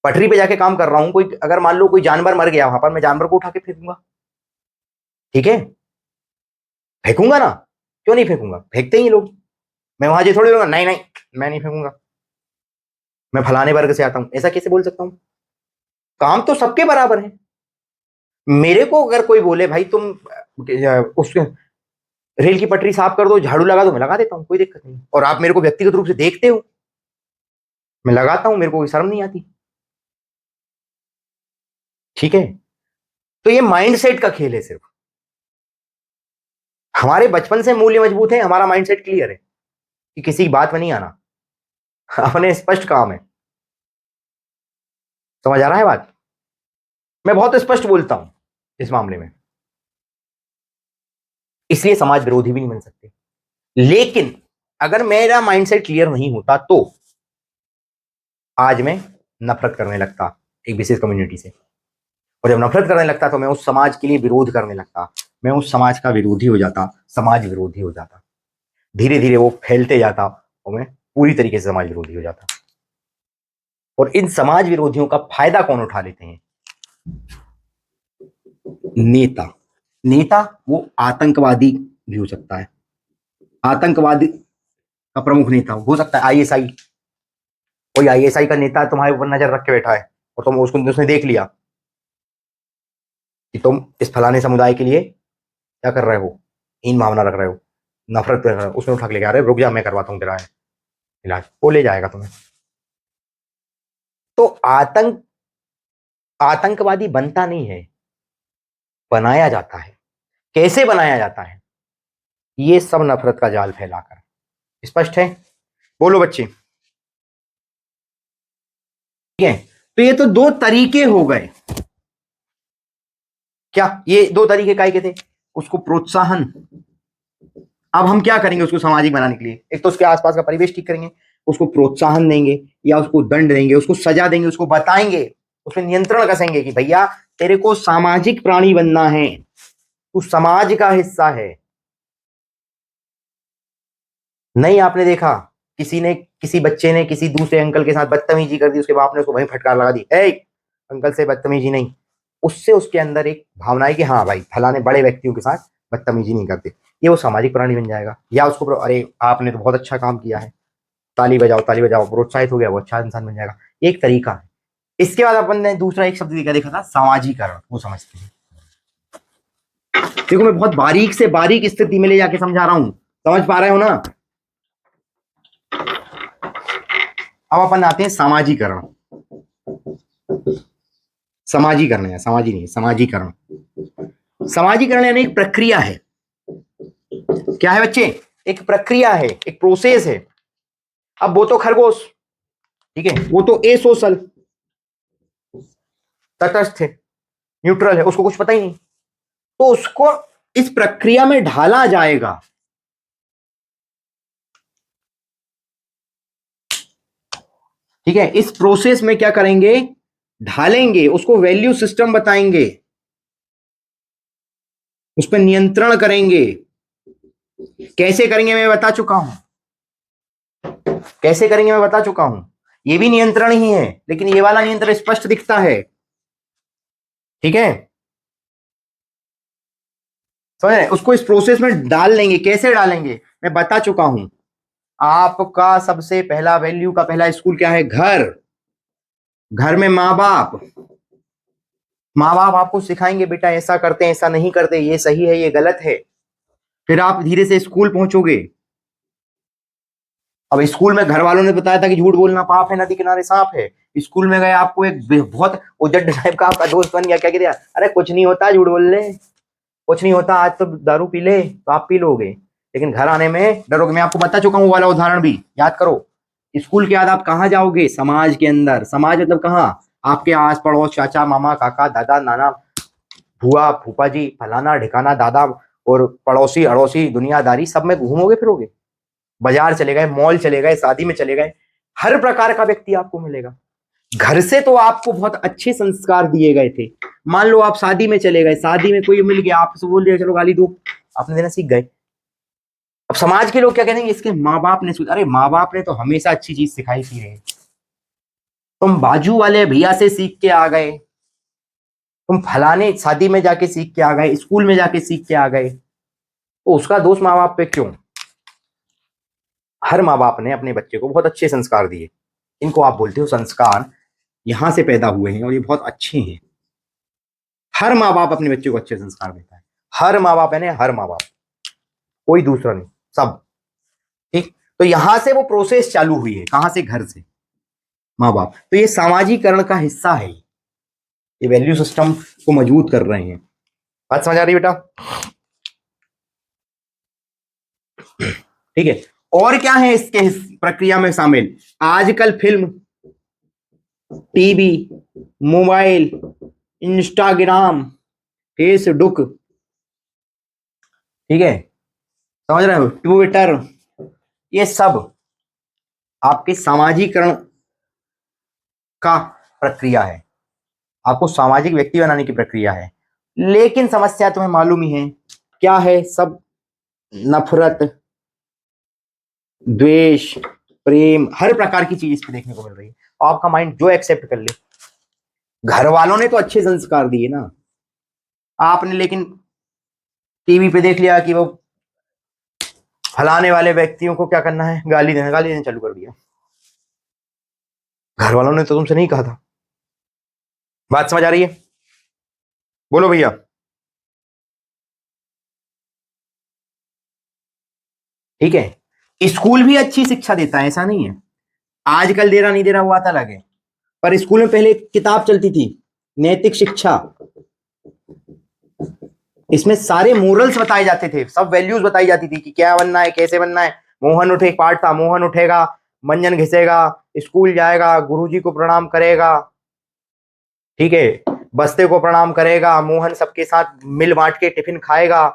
पटरी पे जाके काम कर रहा हूं, कोई अगर मान लो कोई जानवर मर गया वहां पर, मैं जानवर को उठा के फेंकूंगा। ठीक है, फेंकूंगा ना, क्यों नहीं फेंकूंगा? फेंकते ही लोग। मैं वहां जे थोड़ी बोलूंगा नहीं नहीं मैं नहीं फेंकूंगा, मैं फलाने वर्ग से आता हूं, ऐसा कैसे बोल सकता हूं? काम तो सबके बराबर है। मेरे को अगर कोई बोले भाई तुम उस रेल की पटरी साफ कर दो, झाड़ू लगा दो, मैं लगा देता हूँ, कोई दिक्कत नहीं। और आप मेरे को व्यक्तिगत रूप से देखते हो, मैं लगाता हूं, मेरे को कोई शर्म नहीं आती। ठीक है, तो ये माइंडसेट का खेल है सिर्फ। हमारे बचपन से मूल्य मजबूत है, हमारा माइंडसेट क्लियर है कि किसी की बात में नहीं आना, अपने स्पष्ट काम है। समझ आ रहा है बात? मैं बहुत स्पष्ट बोलता हूं इस मामले में, इसलिए समाज विरोधी भी नहीं बन सकते। लेकिन अगर मेरा माइंडसेट क्लियर नहीं होता तो आज मैं नफरत करने लगता एक विशेष कम्युनिटी से, और जब नफरत करने लगता तो मैं उस समाज के लिए विरोध करने लगता, मैं उस समाज का विरोधी हो जाता, समाज विरोधी हो जाता, धीरे धीरे वो फैलते जाता और मैं पूरी तरीके से समाज विरोधी हो जाता। और इन समाज विरोधियों का फायदा कौन उठा लेते हैं? नेता। नेता वो आतंकवादी भी हो सकता है, आतंकवादी का प्रमुख नेता हो सकता है, आईएसआई। कोई आईएसआई का नेता तुम्हारे ऊपर नजर रख के बैठा है और तुम उसको, उसने देख लिया कि तुम इस फलाने समुदाय के लिए क्या कर रहे हो, हीन भावना रख रहे हो, नफरत कर रहे हो, उसने उठा के ले गया, अरे रुक जा मैं करवाता हूँ तेरा इलाज, वो ले जाएगा तुम्हें। तो आतंकवादी बनता नहीं है, बनाया जाता है। कैसे बनाया जाता है? ये सब नफरत का जाल फैलाकर। स्पष्ट है? बोलो बच्चे। ठीक है, तो ये तो दो तरीके हो गए। क्या ये दो तरीके काय के थे? उसको प्रोत्साहन। अब हम क्या करेंगे उसको सामाजिक बनाने के लिए? एक तो उसके आसपास का परिवेश ठीक करेंगे, उसको प्रोत्साहन देंगे या उसको दंड देंगे, उसको सजा देंगे, उसको बताएंगे, उसमें नियंत्रण कसेंगे कि भैया तेरे को सामाजिक प्राणी बनना है, तू समाज का हिस्सा है। नहीं आपने देखा किसी ने, किसी बच्चे ने किसी दूसरे अंकल के साथ बदतमीजी कर दी, उसके बाप ने उसको वहीं फटकार लगा दी, ए अंकल से बदतमीजी नहीं। उससे उसके अंदर एक भावना है कि हाँ भाई फलाने बड़े व्यक्तियों के साथ बदतमीजी नहीं करते, ये वो सामाजिक प्राणी बन जाएगा। या उसको अरे आपने तो बहुत अच्छा काम किया है, ताली बजाओ, प्रोत्साहित हो गया, वो अच्छा इंसान बन जाएगा। एक तरीका है। इसके बाद अपन ने दूसरा एक शब्द क्या देखा था? सामाजिकरण। वो समझते हैं। देखो मैं बहुत बारीक से बारीक स्थिति में ले जाके समझा रहा हूं, समझ पा रहे हो ना? अब अपन आते हैं सामाजिकरण। समाजीकरण है, समाजी नहीं, समाजीकरण। समाजीकरण यानी एक प्रक्रिया है। क्या है बच्चे? एक प्रक्रिया है, एक प्रोसेस है। अब वो तो खरगोश, ठीक है, वो तो ए सोशल, तटस्थ है, न्यूट्रल है, उसको कुछ पता ही नहीं, तो उसको इस प्रक्रिया में ढाला जाएगा। ठीक है, इस प्रोसेस में क्या करेंगे? ढालेंगे, उसको वैल्यू सिस्टम बताएंगे, उस पर नियंत्रण करेंगे। कैसे करेंगे मैं बता चुका हूं, कैसे करेंगे मैं बता चुका हूं। ये भी नियंत्रण ही है, लेकिन ये वाला नियंत्रण स्पष्ट दिखता है। ठीक है, समझ रहे? उसको इस प्रोसेस में डाल लेंगे। कैसे डालेंगे मैं बता चुका हूं। आपका सबसे पहला वैल्यू का पहला स्कूल क्या है? घर। घर में माँ बाप, माँ बाप आपको सिखाएंगे बेटा ऐसा करते हैं, ऐसा नहीं करते, ये सही है, ये गलत है। फिर आप धीरे से स्कूल पहुंचोगे। अब स्कूल में घर वालों ने बताया था कि झूठ बोलना पाप है, नदी किनारे सांप है। स्कूल में गए, आपको एक बहुत उजड़ टाइप का आपका दोस्त बन गया, क्या कह दिया, अरे कुछ नहीं होता, झूठ बोल ले, कुछ नहीं होता, आज तो दारू पी ले तो आप पी लोगे। लेकिन घर आने में डरोगे। मैं आपको बता चुका हूँ वाला उदाहरण भी, याद करो। स्कूल के बाद आप कहाँ जाओगे? समाज के अंदर। समाज मतलब कहाँ? आपके आस पड़ोस, चाचा मामा काका दादा नाना बुआ फूफा जी फलाना ढिकाना दादा और पड़ोसी अड़ोसी दुनियादारी, सब में घूमोगे फिरोगे। बाजार चले गए, मॉल चले गए, शादी में चले गए, हर प्रकार का व्यक्ति आपको मिलेगा। घर से तो आपको बहुत अच्छे संस्कार दिए गए थे। मान लो आप शादी में चले गए, शादी में कोई मिल गया, आपसे बोल दिया चलो गाली दो, आपने देना सीख गए। अब समाज के लोग क्या कहेंगे? इसके माँ बाप ने, अरे माँ बाप ने तो हमेशा अच्छी चीज सिखाई थी रे, तुम बाजू वाले भैया से सीख के आ गए, तुम फलाने शादी में जाके सीख के आ गए, स्कूल में जाके सीख के आ गए, तो उसका दोष माँ बाप पे क्यों? हर माँ बाप ने अपने बच्चे को बहुत अच्छे संस्कार दिए। इनको आप बोलते हो संस्कार, यहां से पैदा हुए हैं और ये बहुत अच्छे हैं। हर माँ बाप अपने बच्चे को अच्छे संस्कार देता है, हर माँ बाप, यानी हर माँ बाप, कोई दूसरा नहीं, सब। ठीक, तो यहां से वो प्रोसेस चालू हुई है, कहां से? घर से, माँ बाप। तो ये सामाजिकरण का हिस्सा है। ये वैल्यू सिस्टम को मजबूत कर रहे हैं। बात समझ आ रही है बेटा? ठीक है। और क्या है इसके इस प्रक्रिया में शामिल? आजकल film, TV, mobile, Instagram, Facebook, ठीक है, समझ रहे हो, ट्विटर, ये सब आपके सामाजिकरण का प्रक्रिया है, आपको सामाजिक व्यक्ति बनाने की प्रक्रिया है। लेकिन समस्या तुम्हें मालूम ही है क्या है? सब नफरत, द्वेष, प्रेम, हर प्रकार की चीज इस पे देखने को मिल रही है। आपका माइंड जो एक्सेप्ट कर ले। घर वालों ने तो अच्छे संस्कार दिए ना, आपने लेकिन टीवी पे देख लिया कि वो फलाने वाले व्यक्तियों को क्या करना है, गाली देना चालू कर दिया। घर वालों ने तो तुमसे नहीं कहा था। बात समझ आ रही है? बोलो भैया। ठीक है, स्कूल भी अच्छी शिक्षा देता है, ऐसा नहीं है। आजकल दे रहा नहीं दे रहा वो बात अलग है, पर स्कूल में पहले एक किताब चलती थी, नैतिक शिक्षा। इसमें सारे मोरल्स बताए जाते थे, सब वैल्यूज बताई जाती थी कि क्या बनना है, कैसे बनना है। मोहन उठे, एक पार्ट था, मोहन उठेगा, मंजन घिसेगा, स्कूल जाएगा, गुरुजी को प्रणाम करेगा, ठीक है, बस्ते को प्रणाम करेगा, मोहन सबके साथ मिल बांट के टिफिन खाएगा,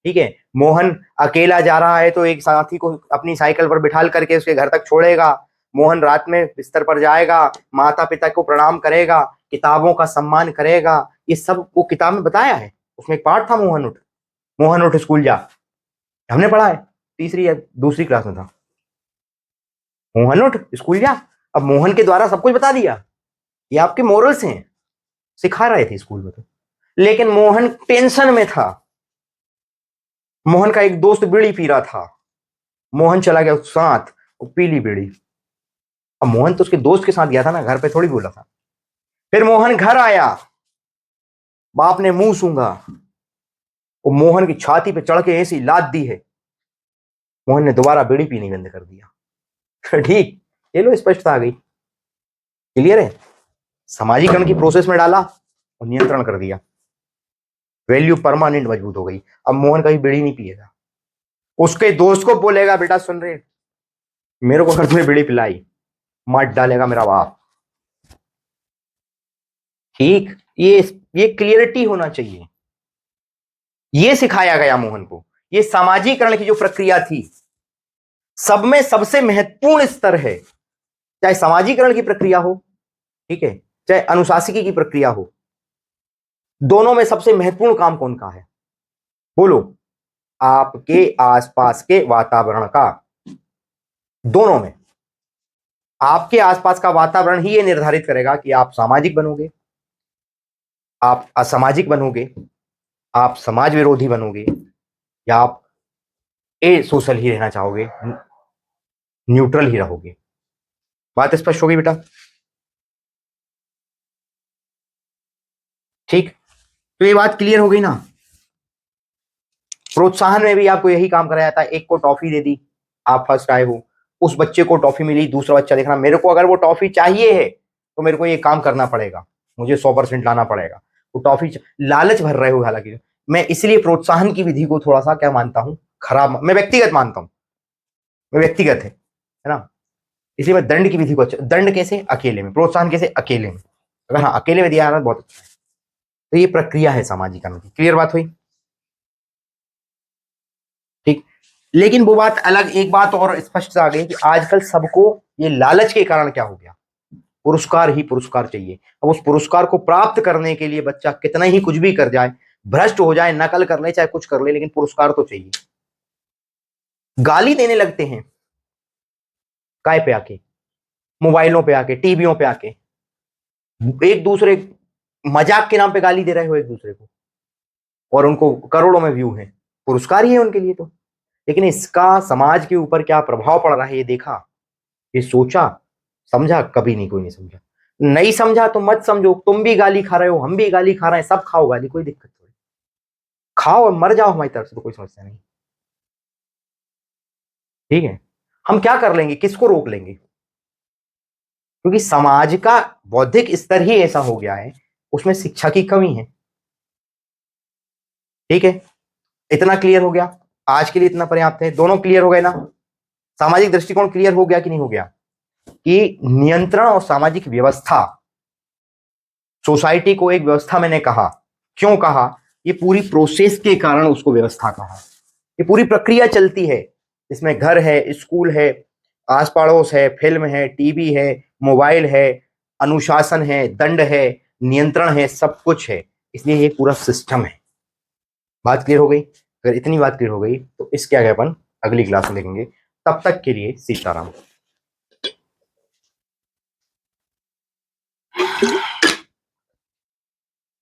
ठीक है, मोहन अकेला जा रहा है तो एक साथी को अपनी साइकिल पर बिठाल करके उसके घर तक छोड़ेगा, मोहन रात में बिस्तर पर जाएगा, माता पिता को प्रणाम करेगा, किताबों का सम्मान करेगा। ये सब वो किताब में बताया है। उसमें एक पार्ट था, मोहन उठ स्कूल जा। हमने पढ़ा है, तीसरी या दूसरी क्लास में था, मोहन उठ स्कूल जा। अब मोहन के द्वारा सब कुछ बता दिया, ये आपके मोरल्स हैं, सिखा रहे थे स्कूल में तो। लेकिन मोहन टेंशन में था, मोहन का एक दोस्त बीड़ी पी रहा था, मोहन चला गया उसके साथ, वो पीली बीड़ी। अब मोहन तो उसके दोस्त के साथ गया था ना, घर पे थोड़ी बोला था। फिर मोहन घर आया, बाप ने मुंह सूंघा, वो मोहन की छाती पे चढ़ के ऐसी लात दी है, मोहन ने दोबारा बीड़ी पीनी बंद कर दिया। ठीक, ये लो स्पष्टता आ गई, क्लियर है। समाजीकरण की प्रोसेस में डाला और नियंत्रण कर दिया, वैल्यू परमानेंट मजबूत हो गई। अब मोहन कभी बीड़ी नहीं पिएगा, उसके दोस्त को बोलेगा बेटा सुन रहे, मेरे को अगर तुम्हें बीड़ी पिलाई मार डालेगा मेरा बाप। ठीक, ये क्लियरिटी होना चाहिए। ये सिखाया गया मोहन को। ये सामाजिकरण की जो प्रक्रिया थी, सब में सबसे महत्वपूर्ण स्तर है, चाहे सामाजिकरण की प्रक्रिया हो, ठीक है, चाहे अनुशासकी की प्रक्रिया हो, दोनों में सबसे महत्वपूर्ण काम कौन का है? बोलो। आपके आसपास के वातावरण का। दोनों में आपके आसपास का वातावरण ही ये निर्धारित करेगा कि आप सामाजिक बनोगे, आप असामाजिक बनोगे, आप समाज विरोधी बनोगे, या आप ए सोशल ही रहना चाहोगे, न्यूट्रल ही रहोगे। बात स्पष्ट होगी बेटा? ठीक, तो ये बात क्लियर हो गई ना। प्रोत्साहन में भी आपको यही काम कराया था, एक को टॉफी दे दी, आप फर्स्ट आए हो, उस बच्चे को टॉफी मिली, दूसरा बच्चा देखना मेरे को अगर वो टॉफी चाहिए है तो मेरे को ये काम करना पड़ेगा, मुझे 100% लाना पड़ेगा। वो टॉफी लालच भर रहे हो। हालांकि मैं इसलिए प्रोत्साहन की विधि को थोड़ा सा क्या मानता हूं, खराब, मैं व्यक्तिगत मानता हूं, मैं व्यक्तिगत है ना, इसलिए मैं दंड की विधि को अच्छा, दंड कैसे अकेले में, प्रोत्साहन कैसे अकेले में, अगर हाँ अकेले में दिया बहुत अच्छा है। तो ये प्रक्रिया है सामाजिकरण की, क्लियर बात हुई? ठीक, लेकिन वो बात अलग, एक बात और स्पष्ट आ गई कि आजकल सबको ये लालच के कारण क्या हो गया, पुरस्कार ही पुरस्कार चाहिए। अब उस पुरस्कार को प्राप्त करने के लिए बच्चा कितना ही कुछ भी कर जाए, भ्रष्ट हो जाए, नकल कर ले, चाहे कुछ कर ले, लेकिन पुरस्कार तो चाहिए। गाली देने लगते हैं, काय पे आके, मोबाइलों पे आके, टीवियों पे आके, एक दूसरे, मजाक के नाम पे गाली दे रहे हो एक दूसरे को, और उनको करोड़ों में व्यू है, पुरस्कार ही है उनके लिए तो। लेकिन इसका समाज के ऊपर क्या प्रभाव पड़ रहा है ये देखा, ये सोचा, समझा? कभी नहीं, कोई नहीं समझा। नहीं समझा तो मत समझो, तुम भी गाली खा रहे हो, हम भी गाली खा रहे हैं, सब खाओ गाली, कोई दिक्कत नहीं, खाओ और मर जाओ हमारी तरफ से तो कोई समस्या नहीं। ठीक है, हम क्या कर लेंगे, किसको रोक लेंगे? क्योंकि समाज का बौद्धिक स्तर ही ऐसा हो गया है, उसमें शिक्षा की कमी है। ठीक है, इतना क्लियर हो गया, आज के लिए इतना पर्याप्त है। दोनों क्लियर हो गए ना? सामाजिक दृष्टिकोण क्लियर हो गया कि नहीं हो गया? कि नियंत्रण और सामाजिक व्यवस्था, सोसाइटी को एक व्यवस्था मैंने कहा, क्यों कहा? ये पूरी प्रोसेस के कारण उसको व्यवस्था कहा। ये पूरी प्रक्रिया चलती है, इसमें घर है, स्कूल है, आस पड़ोस है, फिल्म है, टीवी है, मोबाइल है, अनुशासन है, दंड है, नियंत्रण है, सब कुछ है। इसलिए ये पूरा सिस्टम है। बात क्लियर हो गई? अगर इतनी बात क्लियर हो गई तो इसके आगे अपन अगली क्लास में देखेंगे। तब तक के लिए सीताराम।